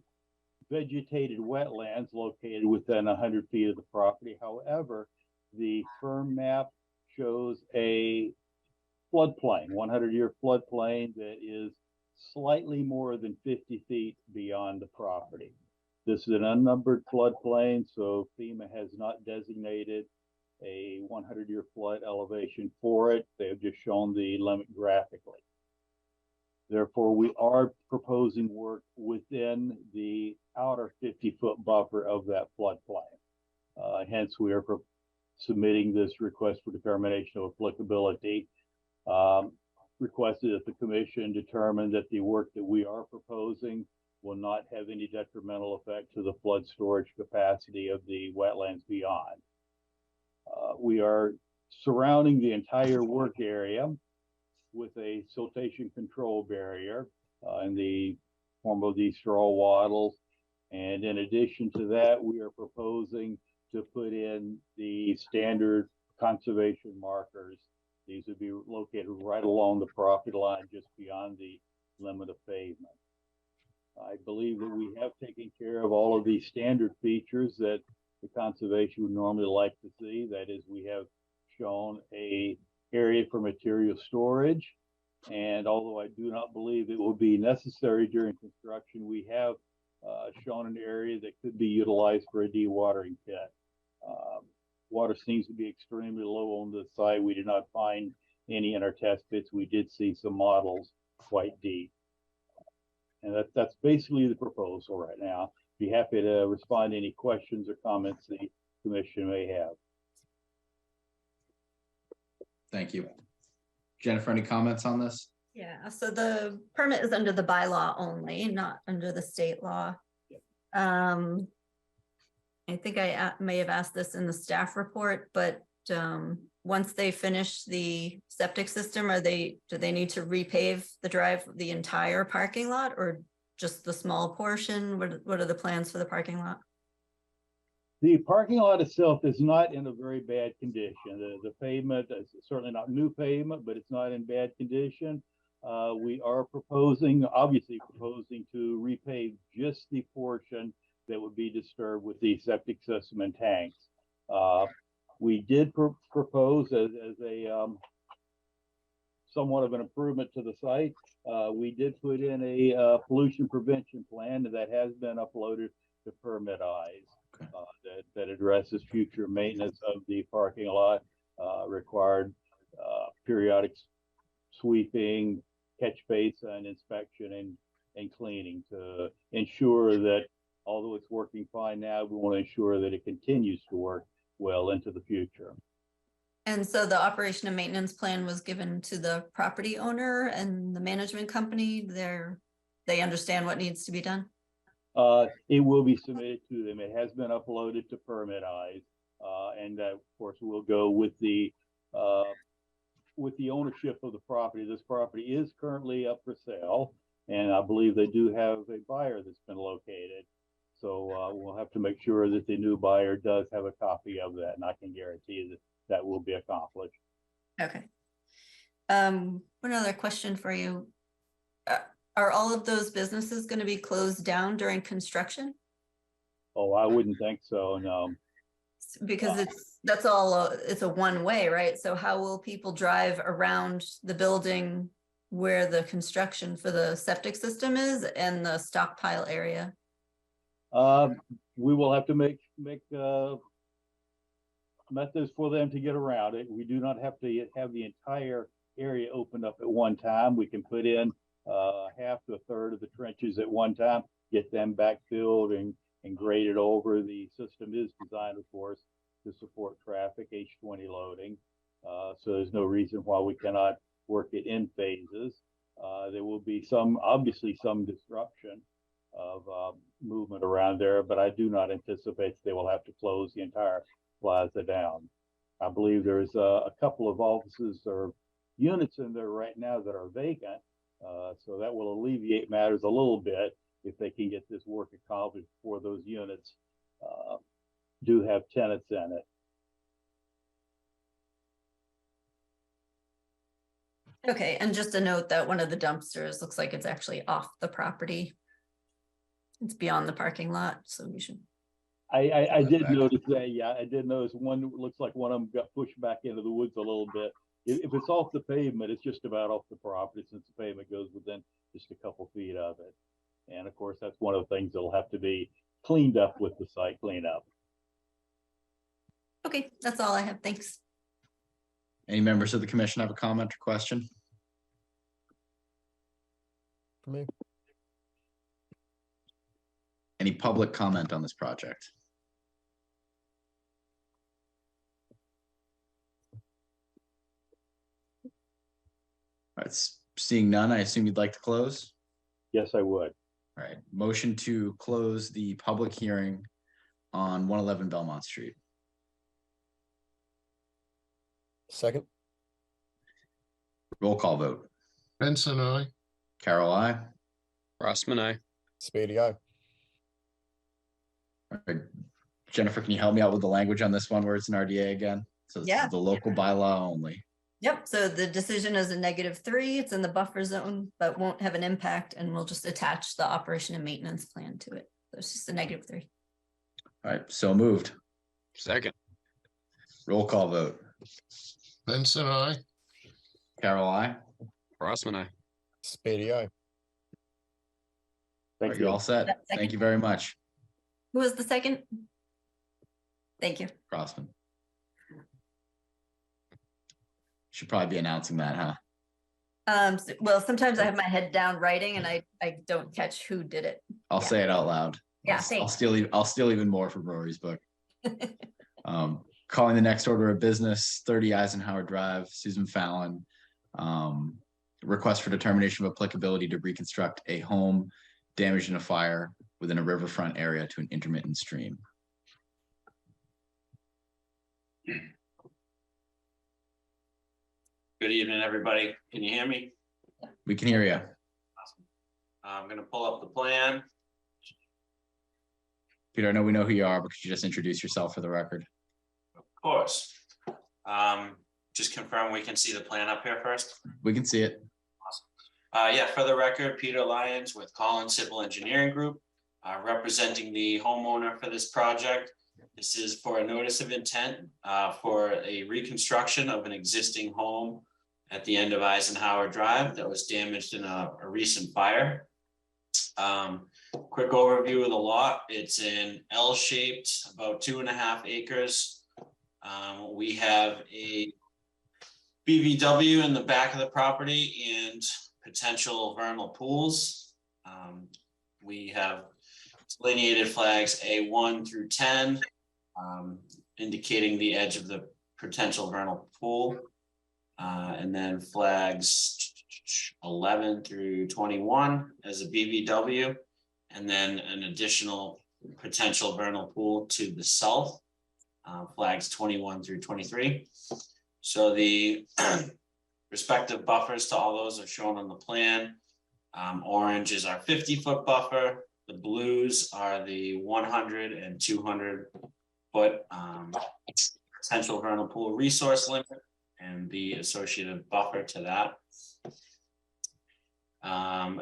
vegetated wetlands located within 100 feet of the property. However, the firm map shows a floodplain, 100-year floodplain that is slightly more than 50 feet beyond the property. This is an unnumbered floodplain, so FEMA has not designated a 100-year flood elevation for it. They have just shown the limit graphically. Therefore, we are proposing work within the outer 50-foot buffer of that floodplain. Hence, we are submitting this request for determination of applicability. Requested that the commission determine that the work that we are proposing will not have any detrimental effect to the flood storage capacity of the wetlands beyond. We are surrounding the entire work area with a siltation control barrier in the form of these straw wattles. And in addition to that, we are proposing to put in the standard conservation markers. These would be located right along the property line, just beyond the limit of pavement. I believe that we have taken care of all of these standard features that the conservation would normally like to see. That is, we have shown a area for material storage. And although I do not believe it will be necessary during construction, we have shown an area that could be utilized for a dewatering pit. Water seems to be extremely low on this site. We did not find any in our test pits. We did see some models quite deep. And that's basically the proposal right now. Be happy to respond to any questions or comments the commission may have. Thank you. Jennifer, any comments on this? Yeah, so the permit is under the bylaw only, not under the state law. I think I may have asked this in the staff report, but once they finish the septic system, do they need to repave the entire parking lot, or just the small portion? What are the plans for the parking lot? The parking lot itself is not in a very bad condition. The pavement is certainly not new pavement, but it's not in bad condition. We are obviously proposing to repave just the portion that would be disturbed with the septic system and tanks. We did propose as a somewhat of an improvement to the site. We did put in a pollution prevention plan that has been uploaded to Permit Eyes. That addresses future maintenance of the parking lot, required periodic sweeping, catch basin inspection, and cleaning to ensure that although it's working fine now, we want to ensure that it continues to work well into the future. And so the operation and maintenance plan was given to the property owner and the management company. They understand what needs to be done? It will be submitted to them. It has been uploaded to Permit Eyes, and of course will go with the ownership of the property. This property is currently up for sale, and I believe they do have a buyer that's been located. So we'll have to make sure that the new buyer does have a copy of that, and I can guarantee that will be accomplished. Okay. One other question for you. Are all of those businesses going to be closed down during construction? Oh, I wouldn't think so, no. Because it's a one way, right? So how will people drive around the building where the construction for the septic system is and the stockpile area? We will have to make methods for them to get around it. We do not have to have the entire area opened up at one time. We can put in half to a third of the trenches at one time, get them backfilled and graded over. The system is designed, of course, to support traffic H20 loading. So there's no reason why we cannot work it in phases. There will be obviously some disruption of movement around there, but I do not anticipate they will have to close the entire plaza down. I believe there's a couple of offices or units in there right now that are vacant. So that will alleviate matters a little bit if they can get this work accomplished before those units do have tenants in it. Okay, and just a note that one of the dumpsters looks like it's actually off the property. It's beyond the parking lot, so we should. I did notice that. Yeah, I did notice one. Looks like one of them got pushed back into the woods a little bit. If it's off the pavement, it's just about off the property, since the pavement goes within just a couple feet of it. And of course, that's one of the things that'll have to be cleaned up with the site cleanup. Okay, that's all I have. Thanks. Any members of the commission have a comment or question? For me. Any public comment on this project? All right, seeing none, I assume you'd like to close? Yes, I would. All right, motion to close the public hearing on 111 Belmont Street. Second, Roll call vote. Benson, I. Carol, I. Rossman, I. Spady, aye. All right. Jennifer, can you help me out with the language on this one where it's an RDA again? So this Yeah. is the local bylaw only. Yep, so the decision is a -3, it's in the buffer zone, but won't have an impact, and we'll just attach the operation and maintenance plan to it. So it's just a -3. All right, so moved. Second. Roll call vote. Benson, I. Carol, I. Rossman, I. Spady, aye. Are you all set? Second. Thank you very much, Who was the second? Thank you. Crossman. Should probably be announcing that, huh? Well, sometimes I have my head down writing and I don't catch who did it. I'll Yeah. say it out loud. Yeah, I'll thanks. steal even more from Rory's book. Calling the next order of business, 30 Eisenhower Drive, Susan Fallon. Request for determination of applicability to reconstruct a home damaged in a fire within a riverfront area to an intermittent stream. Good evening, everybody. Can you hear me? We can hear you. I'm gonna pull up the plan. Peter, I know we know who you are, but could you just introduce yourself for the record? Of course. Just confirm we can see the plan up here first. We can see it. Yeah, for the record, Peter Lyons with Collins Civil Engineering Group, representing the homeowner for this project. This is for a notice of intent for a reconstruction of an existing home at the end of Eisenhower Drive that was damaged in a recent fire. Quick overview of the lot. It's an L-shaped, about 2.5 acres. We have a BVW in the back of the property and potential vernal pools. We have delineated flags A1 through 10, indicating the edge of the potential vernal pool. And then flags 11 through 21 as a BVW, and then an additional potential vernal pool to the south, flags 21 through 23. So the respective buffers to all those are shown on the plan. Orange is our 50-foot buffer. The blues are the 100 and 200-foot potential vernal pool resource limit and the associated buffer to that.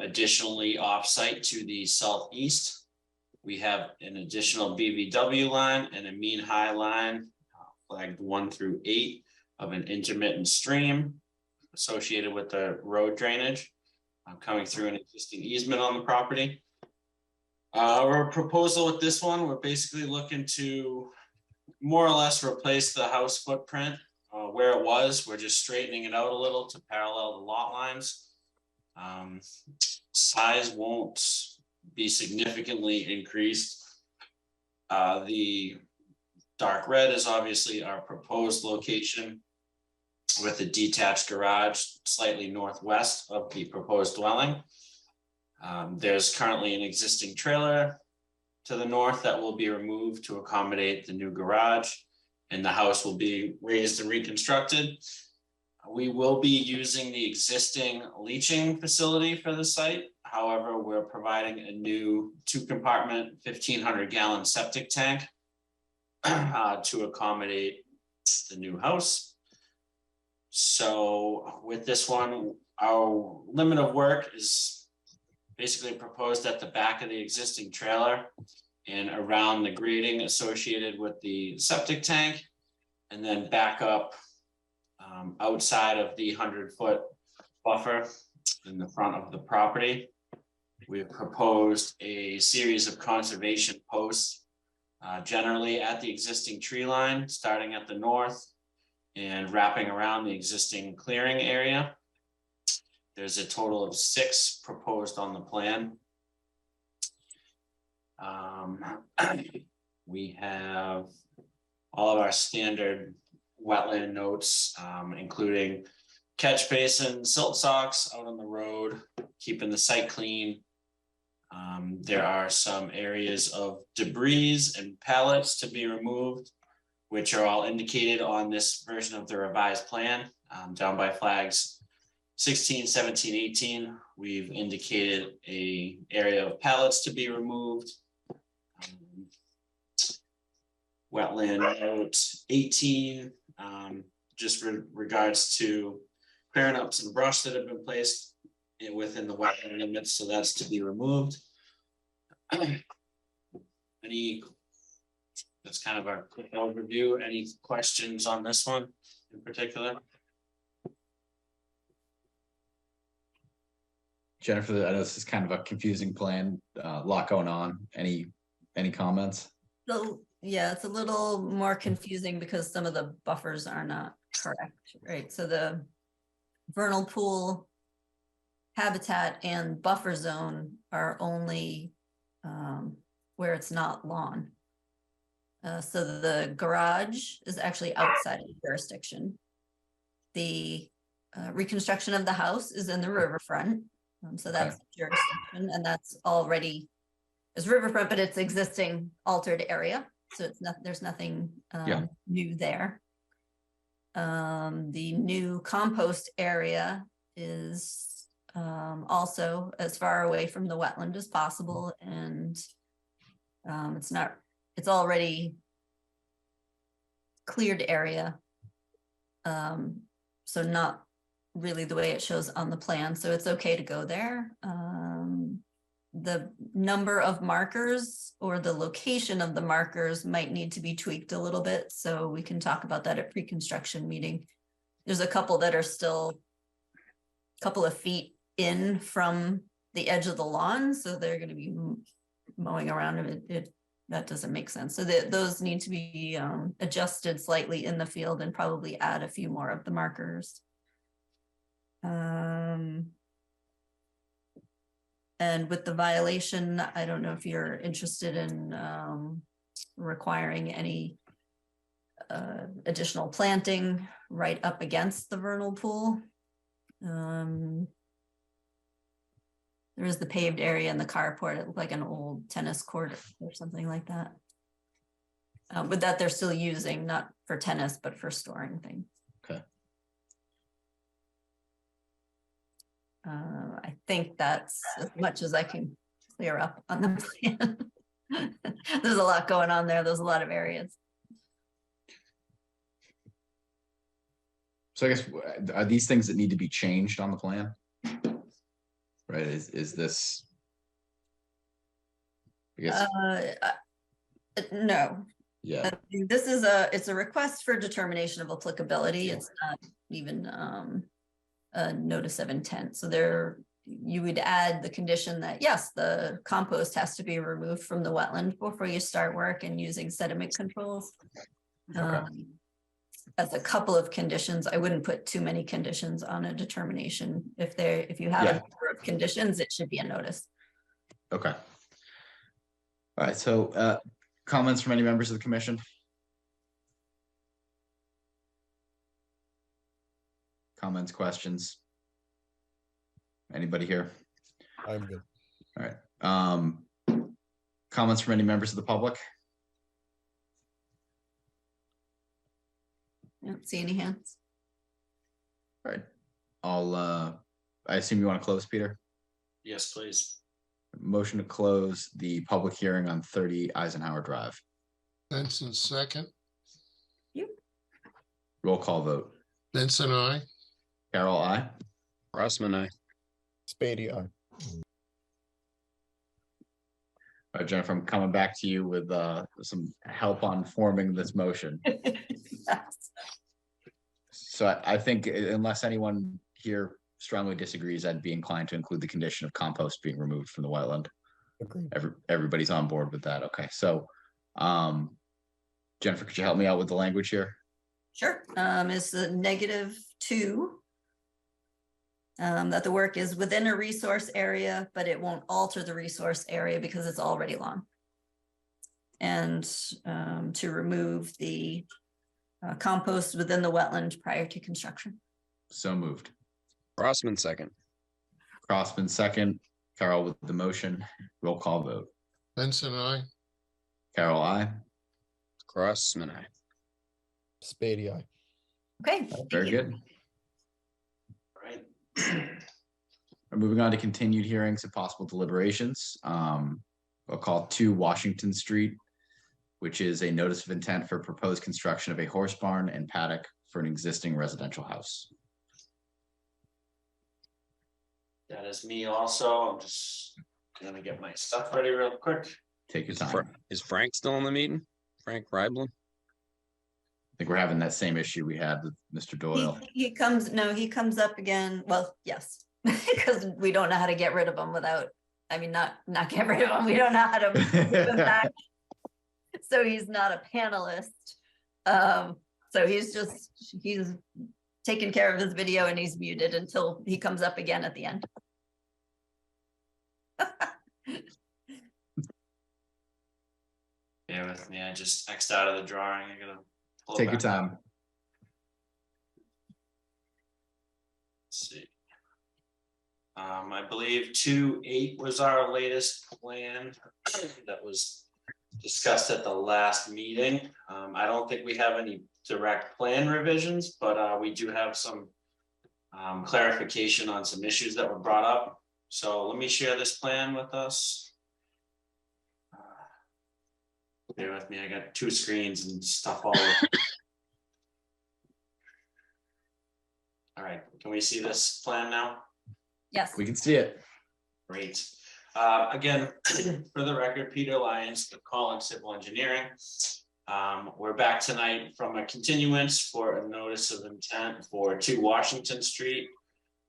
Additionally, off-site to the southeast, we have an additional BVW line and a mean high line, flagged 1 through 8 of an intermittent stream associated with the road drainage coming through an existing easement on the property. Our proposal with this one, we're basically looking to more or less replace the house footprint where it was. We're just straightening it out a little to parallel the lot lines. Size won't be significantly increased. The dark red is obviously our proposed location with a detached garage slightly northwest of the proposed dwelling. There's currently an existing trailer to the north that will be removed to accommodate the new garage, and the house will be raised and reconstructed. We will be using the existing leaching facility for the site. However, we're providing a new 2-compartment, 1,500-gallon septic tank to accommodate the new house. So with this one, our limit of work is basically proposed at the back of the existing trailer and around the grading associated with the septic tank, and then back up outside of the 100-foot buffer in the front of the property. We've proposed a series of conservation posts generally at the existing tree line, starting at the north and wrapping around the existing clearing area. There's a total of 6 proposed on the plan. We have all of our standard wetland notes, including catch basin, silt socks out on the road, keeping the site clean, There are some areas of debris and pallets to be removed, which are all indicated on this version of the revised plan, down by flags 16, 17, 18. We've indicated a area of pallets to be removed. Wetland note 18, just regards to clearing up some brush that have been placed within the wetland limits, so that's to be removed. That's kind of our quick overview. Any questions on this one in particular? Jennifer, I know this is kind of a confusing plan, a lot going on. Any comments? So, yeah, it's a little more confusing because some of the buffers are not correct, right? So the vernal pool habitat and buffer zone are only where it's not lawn. So the garage is actually outside of the jurisdiction. The reconstruction of the house is in the riverfront. So that's jurisdiction, and that's already is riverfront, but it's existing altered area. So it's not, there's nothing new there. The new compost area is also as far away from the wetland as possible, and it's already cleared area. So not really the way it shows on the plan, so it's okay to go there. The number of markers or the location of the markers might need to be tweaked a little bit, so we can talk about that at pre-construction meeting. There's a couple that are still a couple of feet in from the edge of the lawn, so they're going to be mowing around it. That doesn't make sense. So those need to be adjusted slightly in the field and probably add a few more of the markers. And with the violation, I don't know if you're interested in requiring any additional planting right up against the vernal pool. There is the paved area in the carport. It looked like an old tennis court or something like that. With that, they're still using, not for tennis, but for storing things. Okay. I think that's as much as I can clear up on the plan. There's a lot going on there. There's a lot of areas. So I guess, are these things that need to be changed on the plan? Right, is this? I guess, No. yeah, This is it's a request for determination of applicability. It's not even a notice of intent. So there, you would add the condition that yes, the compost has to be removed from the wetland before you start work and using sediment controls. That's a couple of conditions. I wouldn't put too many conditions on a determination. If you have a number of conditions, it should be a notice. okay. All right, so comments from any members of the commission? Comments, questions? Anybody here? I'm good. All right. Comments from any members of the public? I don't see any hands. All right. I assume you want to close, Peter? Yes, please. Motion to close the public hearing on 30 Eisenhower Drive. Benson, second. Roll call vote. Benson, I. Carol, I. Rossman, I. Spady, aye. All right, Jennifer, I'm coming back to you with some help on forming this motion. So I think unless anyone here strongly disagrees, I'd be inclined to include the condition of compost being removed from the wetland. Agreed. Everybody's on board with that. Okay, so Jennifer, could you help me out with the language here? Sure. It's the -2. That the work is within a resource area, but it won't alter the resource area because it's already lawn. And to remove the compost within the wetland prior to construction. So moved. Rossman, second. Crossman, second. Carl with the motion. Roll call vote. Benson, I. Carol, I. Crossman, I. Spady, aye. Okay. Very thank you. good. Right. Moving on to continued hearings and possible deliberations. I'll call 2 Washington Street, which is a notice of intent for proposed construction of a horse barn and paddock for an existing residential house. That is me also. I'm just gonna get my stuff ready real quick. Take your Is time. Is Frank still in the meeting? Frank Ryblin? I think we're having that same issue we had with Mr. Doyle. He comes up again. Well, yes, because we don't know how to get rid of him without, I mean, not get rid of him. We don't know how to move him back. So he's not a panelist. So he's taking care of his video and he's muted until he comes up again at the end. Bear with me. I just X'd out of the drawing. I gotta pull it Take your back up. time. Let's see. I believe 2.8 was our latest plan that was discussed at the last meeting. I don't think we have any direct plan revisions, but we do have some clarification on some issues that were brought up. So let me share this plan with us. Bear with me, I got 2 screens and stuff all over. All right, can we see this plan now? Yes. We can see it. Great. Again, for the record, Peter Lyons with Collins Civil Engineering. We're back tonight from a continuance for a notice of intent for 2 Washington Street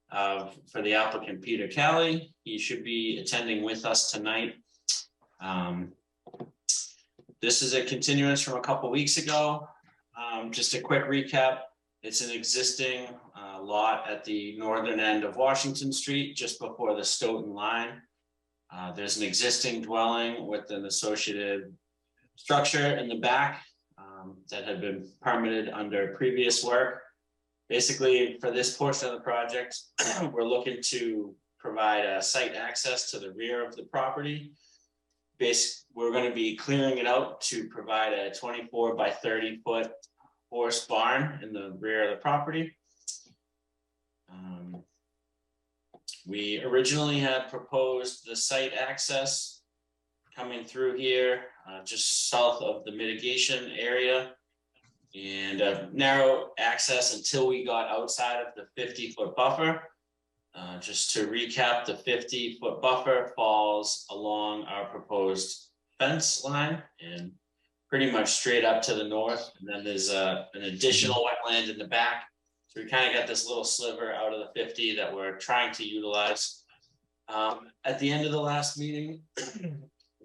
for the applicant Peter Kelly. He should be attending with us tonight. This is a continuance from a couple weeks ago. Just a quick recap. It's an existing lot at the northern end of Washington Street, just before the Stoughton line. There's an existing dwelling with an associated structure in the back that had been permitted under previous work. Basically, for this portion of the project, we're looking to provide a site access to the rear of the property. We're going to be clearing it out to provide a 24 by 30 foot horse barn in the rear of the property. We originally had proposed the site access coming through here, just south of the mitigation area, and narrow access until we got outside of the 50-foot buffer. Just to recap, the 50-foot buffer falls along our proposed fence line and pretty much straight up to the north. And then there's an additional wetland in the back. So we kind of got this little sliver out of the 50 that we're trying to utilize. At the end of the last meeting,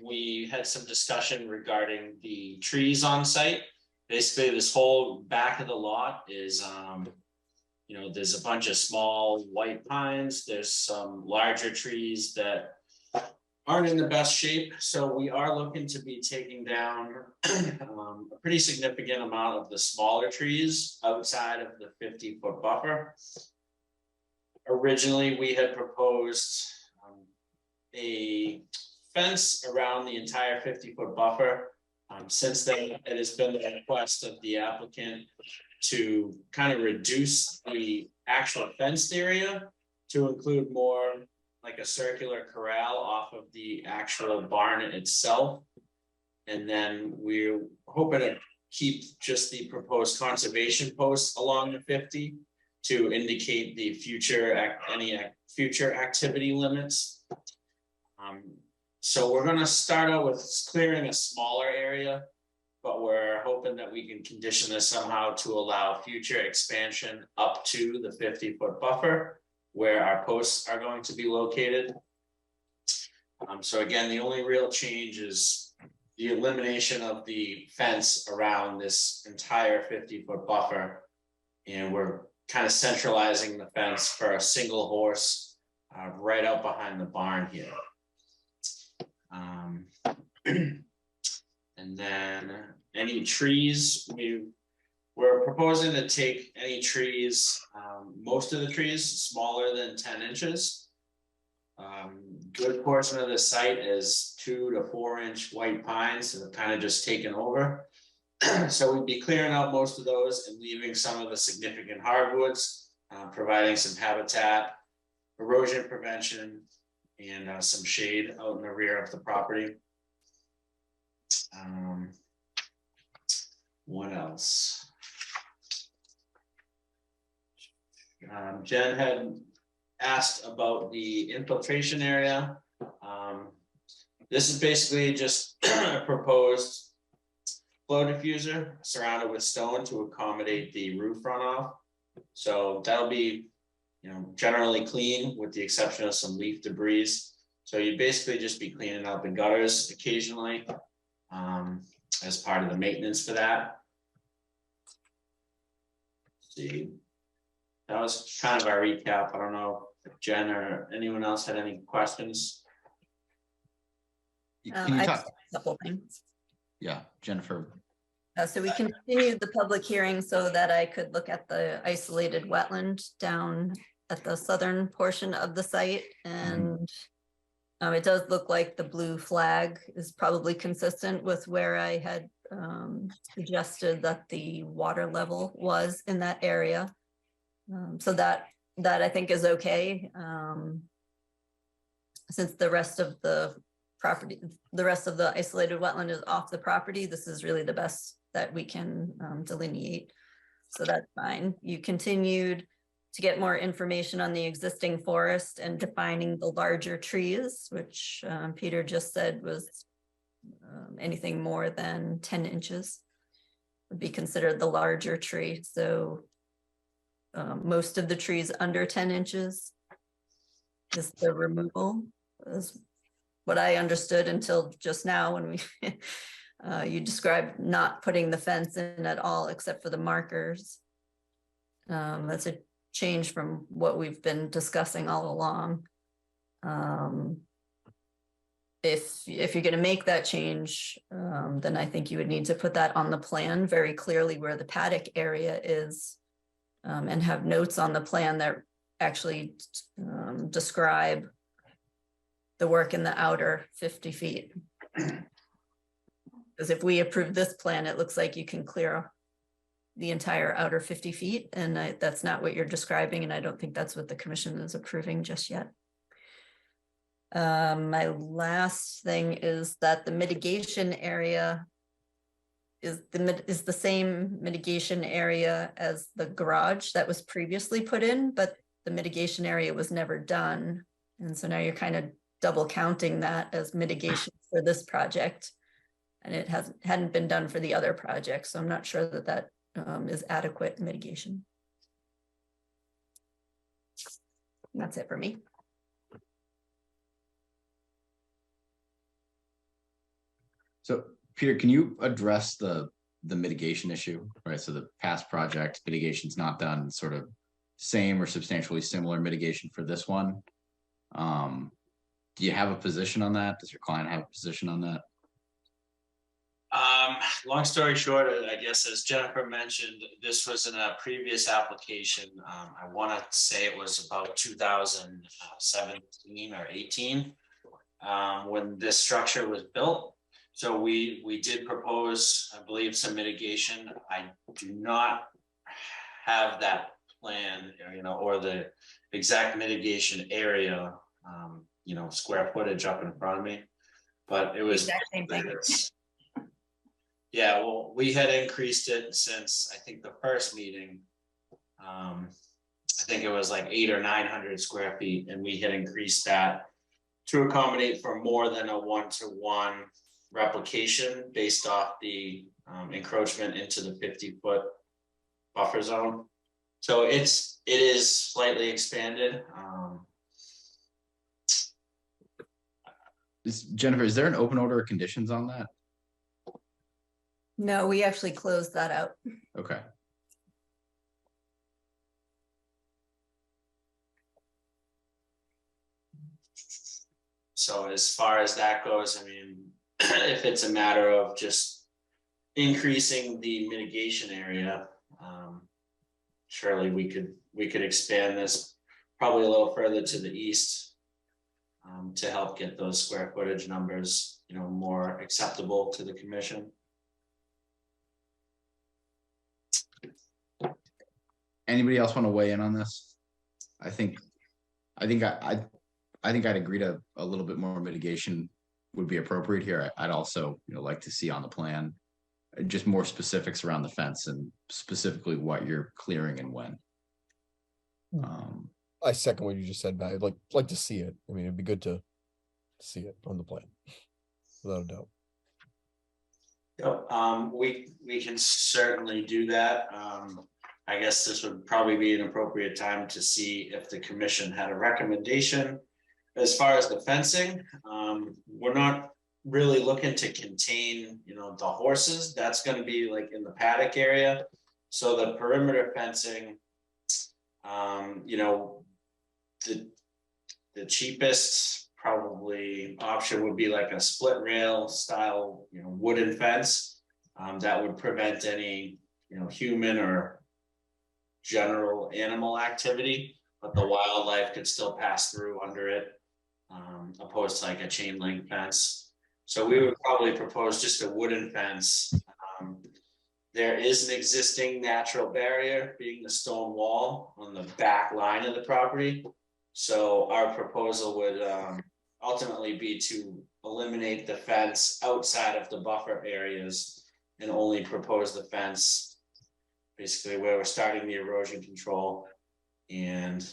we had some discussion regarding the trees on site. Basically, this whole back of the lot is, there's a bunch of small white pines. There's some larger trees that aren't in the best shape. So we are looking to be taking down a pretty significant amount of the smaller trees outside of the 50-foot buffer. Originally, we had proposed a fence around the entire 50-foot buffer. Since then, it has been the request of the applicant to kind of reduce the actual fenced area to include more like a circular corral off of the actual barn itself. And then we're hoping to keep just the proposed conservation posts along the 50 to indicate the any future activity limits. So we're going to start out with clearing a smaller area, but we're hoping that we can condition this somehow to allow future expansion up to the 50-foot buffer where our posts are going to be located. So again, the only real change is the elimination of the fence around this entire 50-foot buffer. And we're kind of centralizing the fence for a single horse right out behind the barn here. And then any trees, we're proposing to take any trees, most of the trees smaller than 10 inches, good portion of the site is 2 to 4 inch white pines that have kind of just taken over. So we'd be clearing out most of those and leaving some of the significant hardwoods, providing some habitat, erosion prevention, and some shade out in the rear of the property. What else? Jen had asked about the infiltration area. This is basically just a proposed flow diffuser surrounded with stone to accommodate the roof runoff. So that'll be, generally clean with the exception of some leaf debris. So you basically just be cleaning out the gutters occasionally as part of the maintenance for that. Let's see, that was kind of our recap. I don't know if Jen or anyone else had any questions. Can you I talk? just have a couple things. Yeah, Jennifer. So we continued the public hearing so that I could look at the isolated wetland down at the southern portion of the site. And it does look like the blue flag is probably consistent with where I had suggested that the water level was in that area. So that I think is okay. Since the rest of the property, the rest of the isolated wetland is off the property, this is really the best that we can delineate. So that's fine. You continued to get more information on the existing forest and defining the larger trees, which Peter just said was anything more than 10 inches would be considered the larger tree. So most of the trees under 10 inches is the removal, is what I understood until just now when we you described not putting the fence in at all except for the markers. That's a change from what we've been discussing all along. If you're going to make that change, then I think you would need to put that on the plan very clearly where the paddock area is, and have notes on the plan that actually describe the work in the outer 50 feet. Because if we approve this plan, it looks like you can clear the entire outer 50 feet, and that's not what you're describing, and I don't think that's what the commission is approving just yet. My last thing is that the mitigation area is the same mitigation area as the garage that was previously put in, but the mitigation area was never done. And so now you're kind of double counting that as mitigation for this project. And it hadn't been done for the other projects. So I'm not sure that that is adequate mitigation. And that's it for me. So Peter, can you address the mitigation issue, right? So the past project mitigation's not done, sort of same or substantially similar mitigation for this one. Do you have a position on that? Does your client have a position on that? Long story short, I guess as Jennifer mentioned, this was in a previous application. I want to say it was about 2017 or 18 when this structure was built. So we did propose, I believe, some mitigation. I do not have that plan, or the exact mitigation area, square footage up in front of me, but it was Exact same thing. Yeah, well, we had increased it since I think the first meeting. I think it was like 800 or 900 square feet, and we had increased that to accommodate for more than a 1-to-1 replication based off the encroachment into the 50-foot buffer zone. So it is slightly expanded. Jennifer, is there an open order of conditions on that? No, we actually closed that out. Okay. So as far as that goes, I mean, if it's a matter of just increasing the mitigation area, surely we could expand this probably a little further to the east. to help get those square footage numbers, more acceptable to the commission. Anybody else want to weigh in on this? I think I'd agree to a little bit more mitigation would be appropriate here. I'd also, like to see on the plan just more specifics around the fence and specifically what you're clearing and when. I second what you just said, Matt. I'd like to see it. I mean, it'd be good to see it on the plan, without a doubt. Yep, we can certainly do that. I guess this would probably be an appropriate time to see if the commission had a recommendation. As far as the fencing, we're not really looking to contain, the horses. That's going to be like in the paddock area. So the perimeter fencing, the cheapest probably option would be like a split rail style, wooden fence that would prevent any, human or general animal activity, but the wildlife could still pass through under it, opposed to like a chain link fence. So we would probably propose just a wooden fence. There is an existing natural barrier, being the stone wall on the back line of the property. So our proposal would ultimately be to eliminate the fence outside of the buffer areas and only propose the fence basically where we're starting the erosion control and,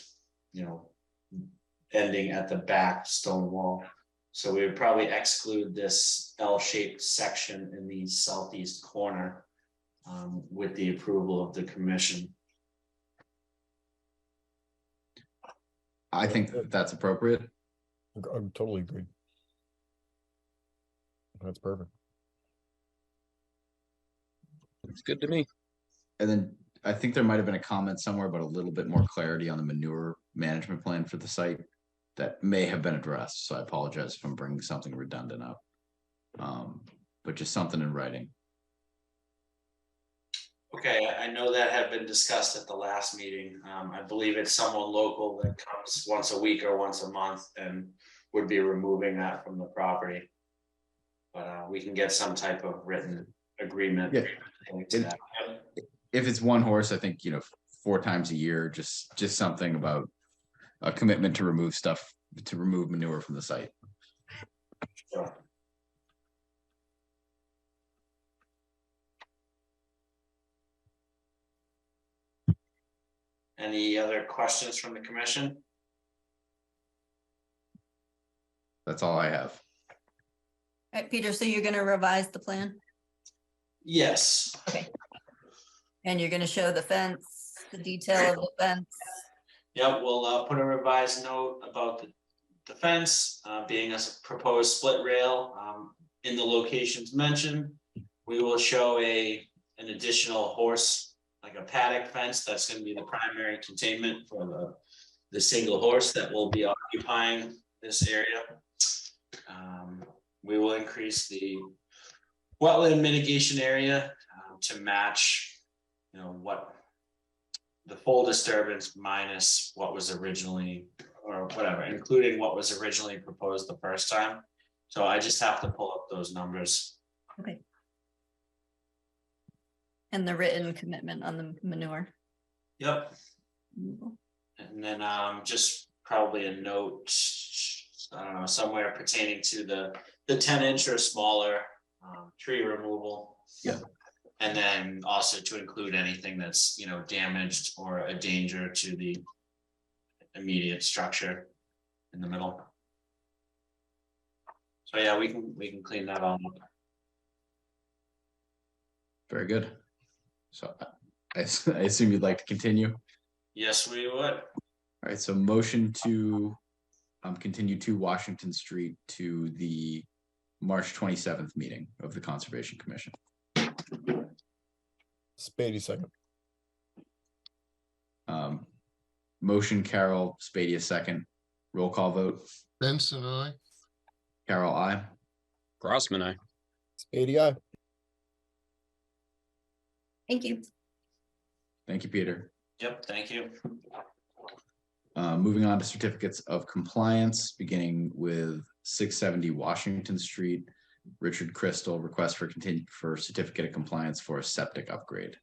ending at the back stone wall. So we would probably exclude this L-shaped section in the southeast corner with the approval of the commission. I think that's appropriate. I'm totally agreed. That's perfect. It's good to me. And then I think there might have been a comment somewhere about a little bit more clarity on the manure management plan for the site that may have been addressed. So I apologize if I'm bringing something redundant up, but just something in writing. Okay, I know that had been discussed at the last meeting. I believe it's someone local that comes once a week or once a month and would be removing that from the property. But we can get some type of written agreement. Yeah. To that. If it's one horse, I think, 4 times a year, just something about a commitment to remove manure from the site. Sure. Any other questions from the commission? That's all I have. All right, Peter, so you're gonna revise the plan Yes. and you're gonna show the fence, the detail of the fence. Yep, we'll put a revised note about the fence being a proposed split rail in the locations mentioned. We will show an additional horse, like a paddock fence, that's going to be the primary containment for the single horse that will be occupying this area. We will increase the wetland mitigation area to match, what the full disturbance minus what was originally, or whatever, including what was originally proposed the first time. So I just have to pull up those numbers. Okay. And the written commitment on the manure. Yep. And then just probably a note, I don't know, somewhere pertaining to the 10-inch or smaller tree removal. Yeah. And then also to include anything that's, damaged or a danger to the immediate structure in the middle. So yeah, we can clean that all up. Very good. So I assume you'd like to continue. Yes, we would. All right, so motion to continue to Washington Street to the March 27th meeting of the Conservation Commission. Spady second. Motion Carol, Spady a second. Roll call vote. Benson, I. Carol, I. Grossman, I. Spady, aye. Thank you. Thank you, Peter. Yep, thank you. Moving on to certificates of compliance, beginning with 670 Washington Street. Richard Crystal, request for certificate of compliance for a septic upgrade.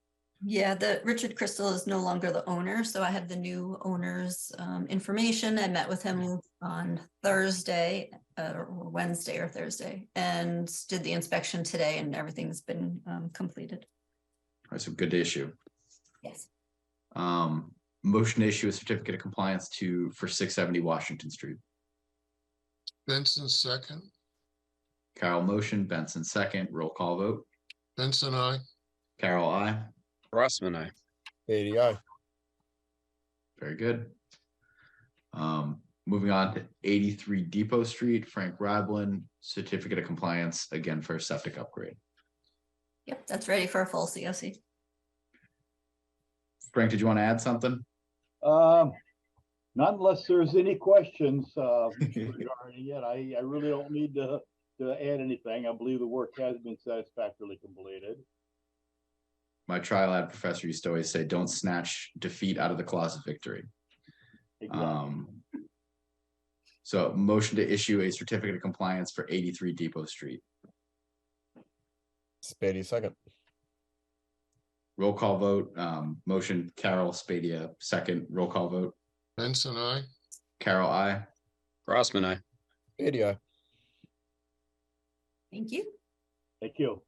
Yeah, the Richard Crystal is no longer the owner, so I have the new owner's information. I met with him on Thursday, or Wednesday or Thursday, and did the inspection today, and everything's been completed. All right, so good to issue. Yes. Motion to issue a certificate of compliance for 670 Washington Street. Benson, second. Carol motion, Benson second, roll call vote. Benson, I. Carol, I. Crossman, I. Beatty, aye. Very good. Moving on to 83 Depot Street, Frank Radlin, certificate of compliance, again for a septic upgrade. Yep, that's ready for a full COC. Frank, did you want to add something? Not unless there's any questions regarding it. I really don't need to add anything. I believe the work has been satisfactorily completed. My trial ad professor used to always say, don't snatch defeat out of the claws of victory. Exactly. So motion to issue a certificate of compliance for 83 Depot Street. Spady, second. Roll call vote, motion Carol, Spadia, second, roll call vote. Benson, I. Carol, I. Crossman, I. Beatty, aye. Thank you. Thank you.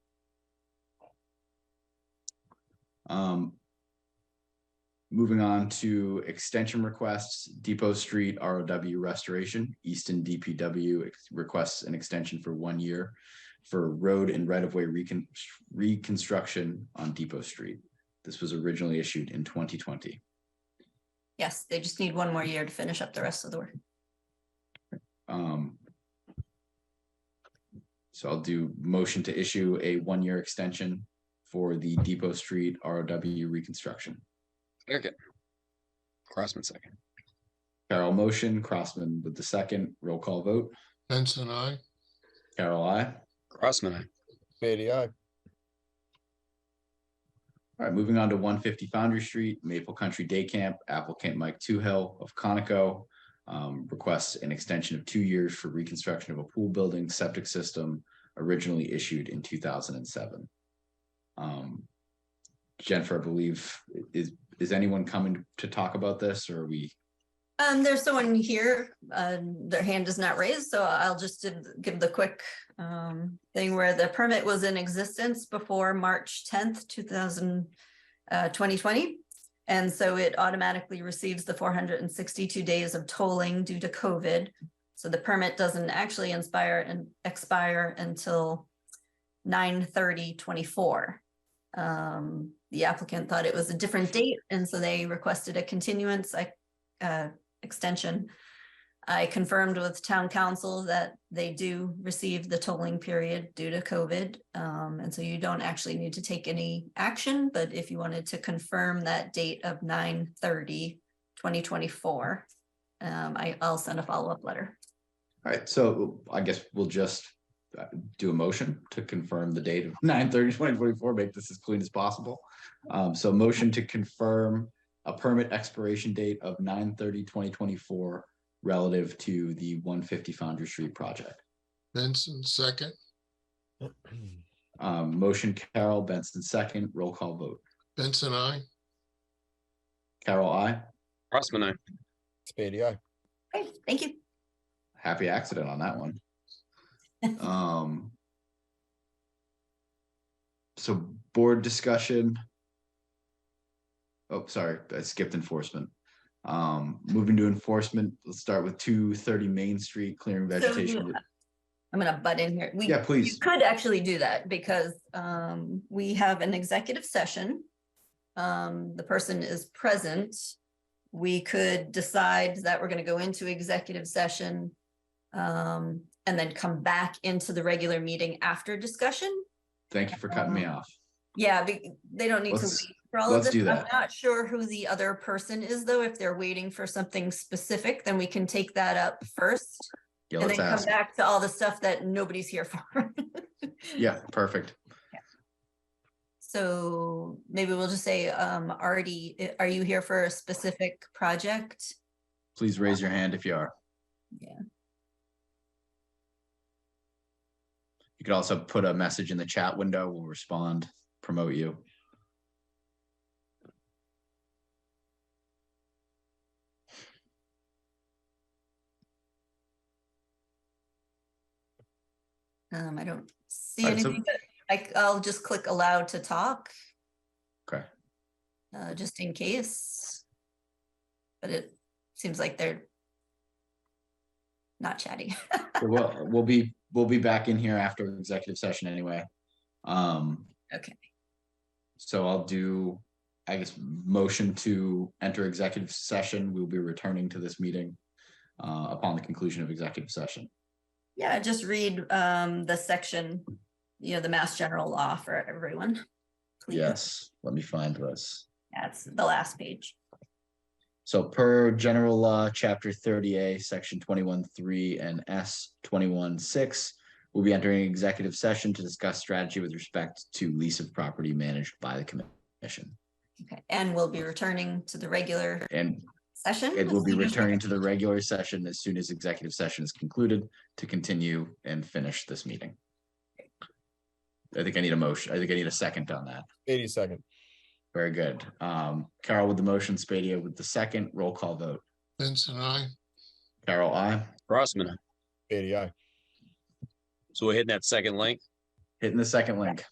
Moving on to extension requests, Depot Street ROW restoration, Easton DPW requests an extension for 1 year for road and right-of-way reconstruction on Depot Street. This was originally issued in 2020. Yes, they just need 1 more year to finish up the rest of the work. So I'll do motion to issue a 1-year extension for the Depot Street ROW reconstruction. Second. Crossman, second. Carol motion, Crossman with the second, roll call vote. Benson, I. Carol, I. Crossman, I. Beatty, aye. All right, moving on to 150 Foundry Street, Maple Country Day Camp, applicant Mike Toohill of Conoco requests an extension of 2 years for reconstruction of a pool building septic system originally issued in 2007. Jennifer, I believe, is anyone coming to talk about this, or are we? There's someone here, their hand is not raised, so I'll just give the quick thing where the permit was in existence before March 10th, 2020. And so it automatically receives the 462 days of tolling due to COVID. So the permit doesn't actually expire until 9/30/24. The applicant thought it was a different date, and so they requested a continuance extension. I confirmed with town council that they do receive the tolling period due to COVID. And so you don't actually need to take any action, but if you wanted to confirm that date of 9/30/2024, I'll send a follow-up letter. All right, so I guess we'll just do a motion to confirm the date of 9/30/2024, make this as clean as possible. So motion to confirm a permit expiration date of 9/30/2024 relative to the 150 Foundry Street project. Benson, second. Motion Carol, Benson second, roll call vote. Benson, I. Carol, I. Crossman, I. Spady, aye. Okay, thank you. Happy accident on that one. So board discussion. Oh, sorry, I skipped enforcement. Moving to enforcement, let's start with 230 Main Street, clearing vegetation. I'm gonna butt in here. Yeah, please. You could actually do that because we have an executive session. The person is present. We could decide that we're gonna go into executive session and then come back into the regular meeting after discussion. Thank you for cutting me off. Yeah, they don't need to Let's- wait for all of let's this. do I'm that. not sure who the other person is, though. If they're waiting for something specific, then we can take that up first. Yeah, And let's then come ask. back to all the stuff that nobody's here for. Yeah, perfect. So maybe we'll just say, Artie, are you here for a specific project? please raise your hand if you are. Yeah. You could also put a message in the chat window. We'll respond, promote you. I don't see All right, so- anything, but I'll just click allowed to talk, Okay. just in case. But it seems like they're not chatting. So we'll be back in here after executive session anyway. Okay, So I'll do, I guess, motion to enter executive session. We'll be returning to this meeting upon the conclusion of executive session. yeah, just read the section, the Mass General Law for everyone. please. Yes, let me find this. That's the last page. So per general law, chapter 30A, section 21.3 and S 21.6, we'll be entering executive session to discuss strategy with respect to lease of property managed by the commission. Okay, and we'll be returning to the regular And session. it will be as soon as we returning can. to the regular session as soon as executive session is concluded to continue and finish this meeting. I think I need a motion. I think I need a second on that. 82nd. Very good. Carol with the motion, Spadia with the second, roll call vote. Benson, I. Carol, I. Crossman, aye. 80 So we're hitting that second link. Hitting the second link.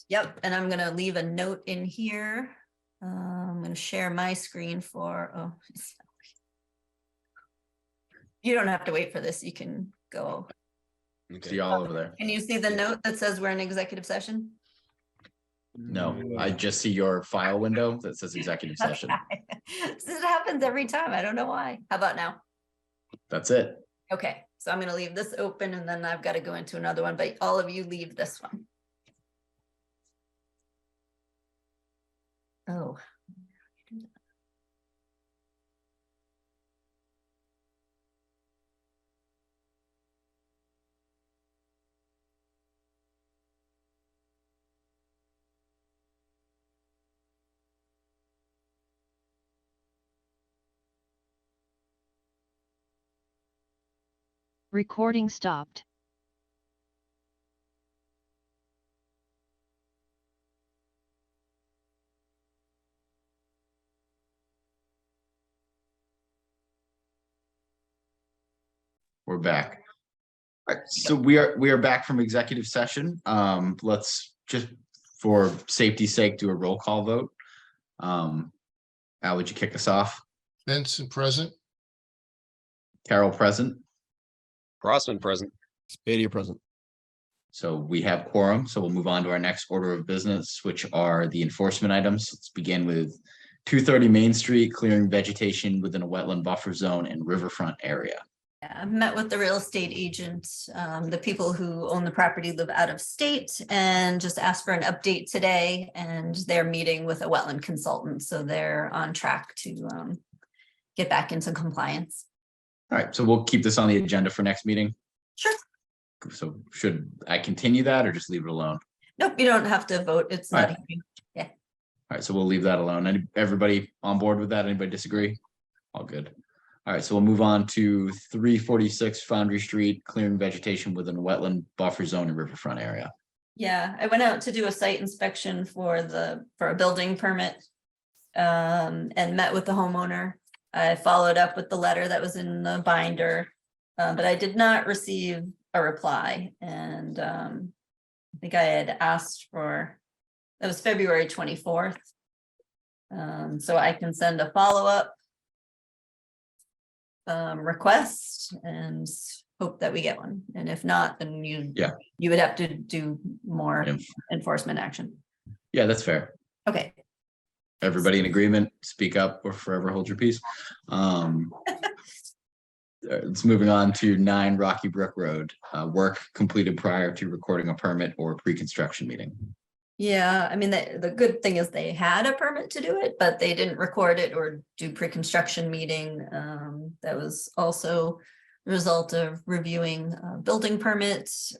Yep, and I'm gonna leave a note in here. I'm gonna share my screen for, you don't have to wait for this, you can go. See Okay. y'all over there. Can you see the note that says we're in executive session? No, I just see your file window that says executive session. This happens every time, I don't know why. How about now? That's it. Okay, so I'm gonna leave this open and then I've got to go into another one, but all of you leave this one. Oh. Recording stopped. We're back. All right, so we are back from executive session. Let's just for safety's sake do a roll call vote. Al, would you kick us off? Benson, present. Carol present. Crossman present. Spadia present. So we have quorum, so we'll move on to our next order of business, which are the enforcement items. Let's begin with 230 Main Street, clearing vegetation within a wetland buffer zone and riverfront area. Yeah, I met with the real estate agent. The people who own the property live out of state and just asked for an update today, and they're meeting with a wetland consultant, so they're on track to get back into compliance. All right, so we'll keep this on the agenda for next meeting. Sure. So should I continue that or just leave it alone? Nope, you don't have to vote. It's All not. right. hearing. All right, so we'll leave that alone. Everybody on board with that? Anybody disagree? All good. All right, so we'll move on to 346 Foundry Street, clearing vegetation within a wetland buffer zone and riverfront area. Yeah, I went out to do a site inspection for a building permit. And met with the homeowner. I followed up with the letter that was in the binder. But I did not receive a reply, and I think I had asked for, that was February 24th. So I can send a follow-up request and hope that we get one. And if not, then you would have to do more enforcement action. Yeah, that's fair. Okay. Everybody in agreement, speak up or forever hold your peace. It's moving on to 9 Rocky Brook Road, work completed prior to recording a permit or pre-construction meeting. Yeah, I mean, the good thing is they had a permit to do it, but they didn't record it or do pre-construction meeting. That was also the result of reviewing building permits.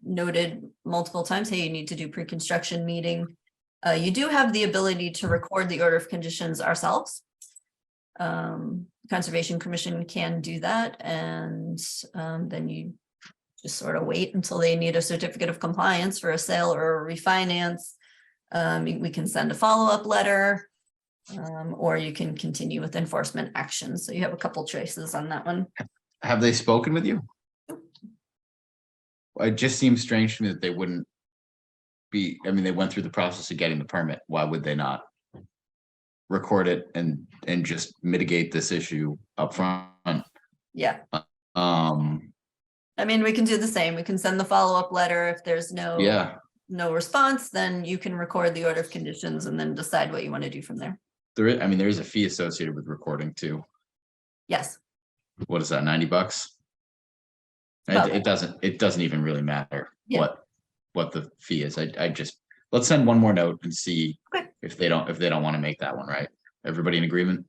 Noted multiple times, hey, you need to do pre-construction meeting. You do have the ability to record the order of conditions ourselves. Conservation Commission can do that, and then you just sort of wait until they need a certificate of compliance for a sale or a refinance. We can send a follow-up letter, or you can continue with enforcement actions. So you have a couple choices on that one. Have they spoken with you? It just seems strange to me that they wouldn't be, I mean, they went through the process of getting the permit. Why would they not record it and just mitigate this issue up front? Yeah, Um, I mean, we can do the same. We can send the follow-up letter. If there's yeah, no response, then you can record the order of conditions and then decide what you want to do from there. there is, I mean, there is a fee associated with recording too. Yes, What is that, $90? About It doesn't even really matter Yeah. what the fee is. I just, let's send one more note and see Okay. if they don't want to make that one, right? Everybody in agreement?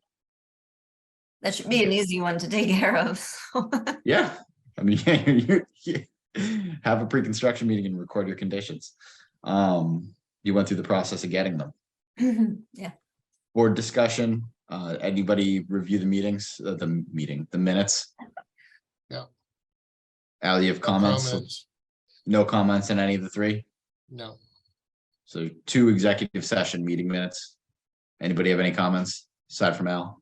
that should be an easy one to take care of. so. Yeah, I mean, you have a pre-construction meeting and record your conditions. You went through the process of getting them. Yeah, Board discussion, anybody review the the minutes? Yeah. Al, you have No comments? No comments in any of the three? No, So 2 executive session meeting minutes. Anybody have any comments aside from Al?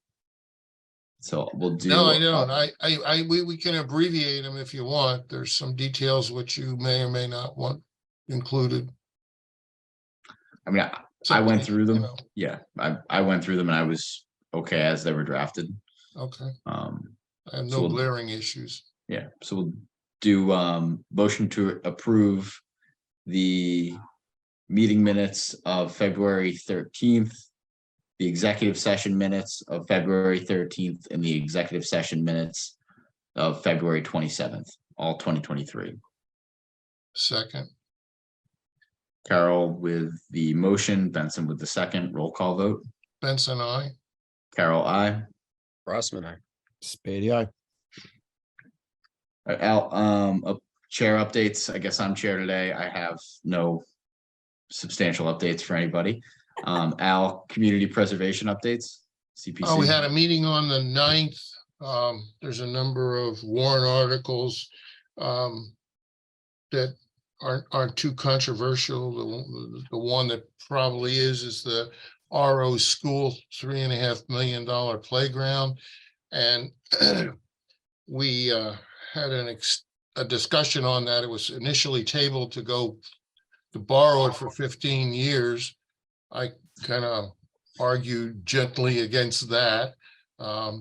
So we'll do. no, I don't. We can abbreviate them if you want. There's some details which you may or may not want included. I mean, I went Something, through you them. know. Yeah, I went through them and I was okay as they were drafted. Okay, Um, I have So no we'll- glaring issues. yeah, so we'll do motion to approve the meeting minutes of February 13th, the executive session minutes of February 13th, and the executive session minutes of February 27th, all 2023. Second, Carol with the motion, Benson with the second, roll call vote. Benson, I. Carol, I. Crossman, I. Spady, aye. Al, chair updates. I guess I'm chair today. I have no substantial updates for anybody. Al, community preservation updates, CPC. Oh, we had a meeting on the 9th. There's a number of warrant articles that aren't too controversial. The one that probably is the RO School $3.5 million playground. And we had a discussion on that. It was initially tabled to borrow it for 15 years. I kind of argued gently against that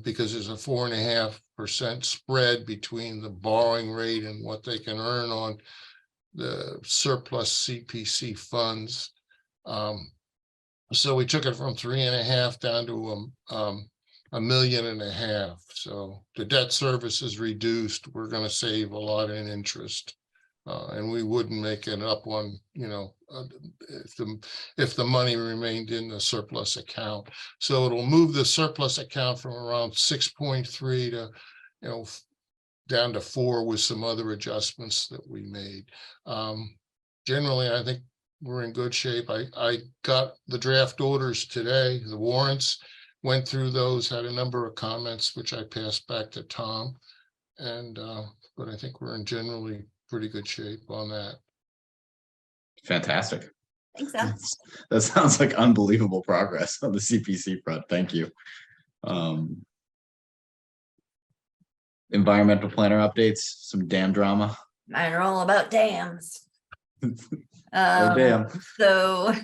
because there's a 4.5% spread between the borrowing rate and what they can earn on the surplus CPC funds. So we took it from 3.5 down to $1.5 million. So the debt service is reduced. We're going to save a lot in interest. And we wouldn't make it up on, if the money remained in the surplus account. So it'll move the surplus account from around 6.3 to, down to 4 with some other adjustments that we made. Generally, I think we're in good shape. I got the draft orders today, the warrants, went through those, had a number of comments, which I passed back to Tom. And, but I think we're in generally pretty good shape on that. Fantastic. thanks, Al. That sounds like unbelievable progress on the CPC front. Thank you. Environmental planner updates, some dam drama. Mine are all about dams. Oh, damn. So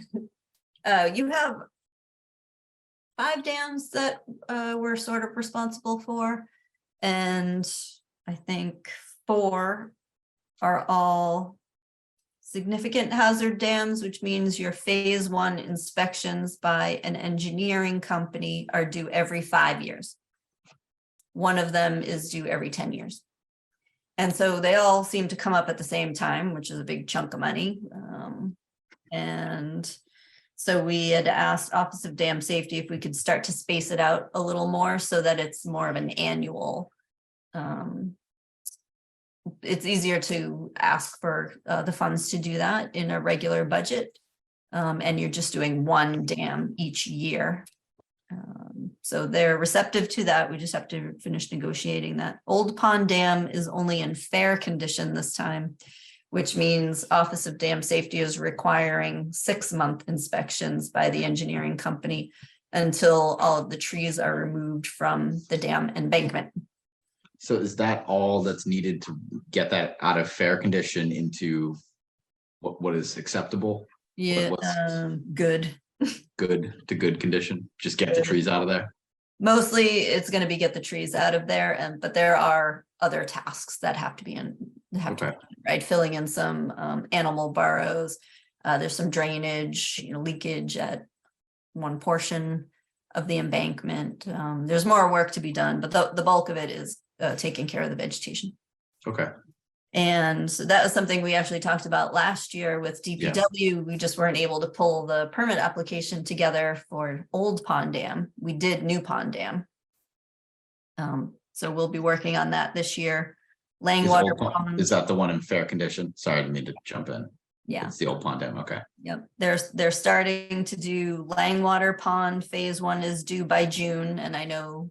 you have 5 dams that we're sort of responsible for. And I think 4 are all significant hazard dams, which means your phase 1 inspections by an engineering company are due every 5 years. One of them is due every 10 years. And so they all seem to come up at the same time, which is a big chunk of money. And so we had asked Office of Dam Safety if we could start to space it out a little more so that it's more of an annual. It's easier to ask for the funds to do that in a regular budget. And you're just doing 1 dam each year. So they're receptive to that. We just have to finish negotiating that. Old Pond Dam is only in fair condition this time, which means Office of Dam Safety is requiring 6-month inspections by the engineering company until all of the trees are removed from the dam embankment. So is that all that's needed to get that out of fair condition into what is acceptable? Yeah, what's- good. Good to good condition? Just get the trees out of there? Mostly it's gonna be get the trees out of there but there are other tasks that have to be Okay. right? Filling in some animal burrows. There's some drainage, leakage at one portion of the embankment. There's more work to be done, but the bulk of it is taking care of the vegetation. Okay, And so that was something we actually talked about last year with DPW. We just weren't able to pull the permit application together for Old Pond Dam. We did New Pond Dam. So we'll be working on that this year. Langwater Pond. is that the one in fair condition? Sorry, I didn't mean to jump in. Yeah, It's the Old Pond Dam, okay. yep. They're starting to do Langwater Pond. Phase 1 is due by June, and I know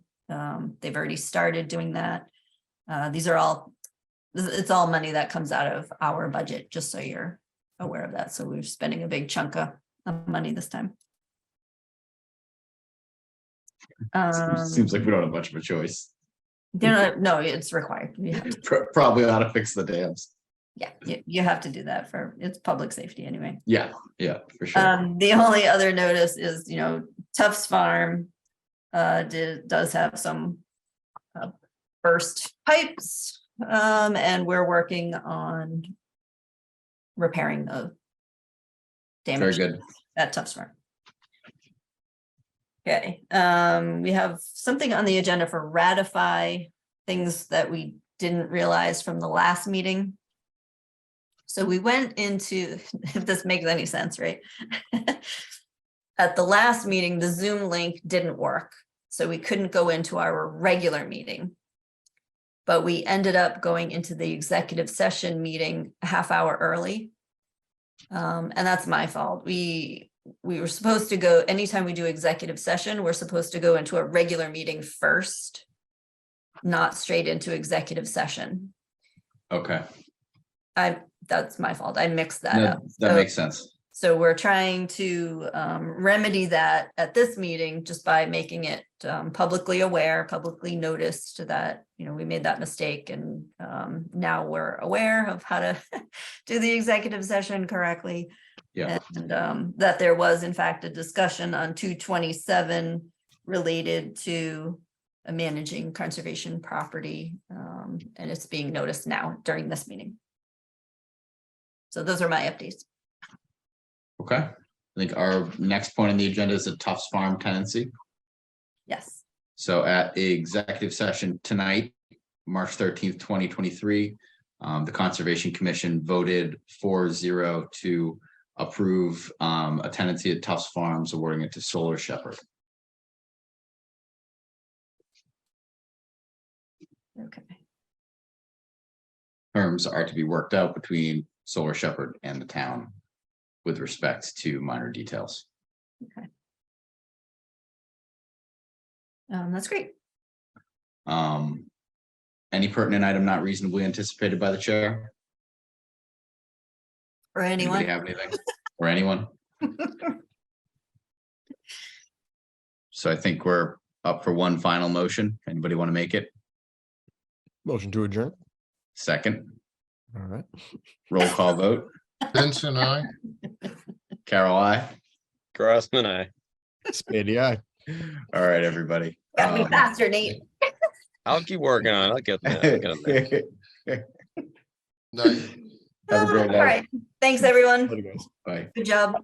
they've already started doing that. These are all, it's all money that comes out of our budget, just so you're aware of that. So we're spending a big chunk of money this time. Seems like we don't have much of a choice. No, it's required. You have to- Probably ought to fix the dams. Yeah, you have to do that it's public safety anyway. Yeah, for sure. The only other notice is, Tufts Farm does have some burst pipes, and we're working on repairing the Very damage good. at Tufts Farm. Okay, we have something on the agenda for ratify things that we didn't realize from the last meeting. So we went into, if this makes any sense, right? At the last meeting, the Zoom link didn't work, so we couldn't go into our regular meeting. But we ended up going into the executive session meeting a half hour early. And that's my fault. We were supposed to go, anytime we do executive session, we're supposed to go into a regular meeting first, not straight into executive session. Okay, That's my fault. I mixed that no, up. that So- makes sense. So we're trying to remedy that at this meeting just by making it publicly aware, publicly noticed that, we made that mistake, and now we're aware of how to do the executive session correctly. Yeah. And that there was in fact a discussion on 227 related to managing conservation property, and it's being noticed now during this meeting. So those are my updates. Okay, I think our next point on the agenda is the Tufts Farm tenancy. Yes. So at the executive session tonight, March 13th, 2023, the Conservation Commission voted 4-0 to approve a tenancy at Tufts Farms, awarding it to Solar Shepherd. Okay. Terms are to be worked out between Solar Shepherd and the town with respect to minor details. That's great. Any pertinent item not reasonably anticipated by the chair? For anyone. Anybody have anything? Or anyone? So I think we're up for one final motion. Anybody want to make it? Motion to adjourn. Second, All right. roll call vote. Vincent, I. Carol, I. Grossman, aye. Spady, aye. All right, everybody. Got me faster, Nate. I'll keep working on it. I'll get there. I'll get there. Night. Have a great All night. right. Thanks, everyone. Later, guys. Bye. Good job.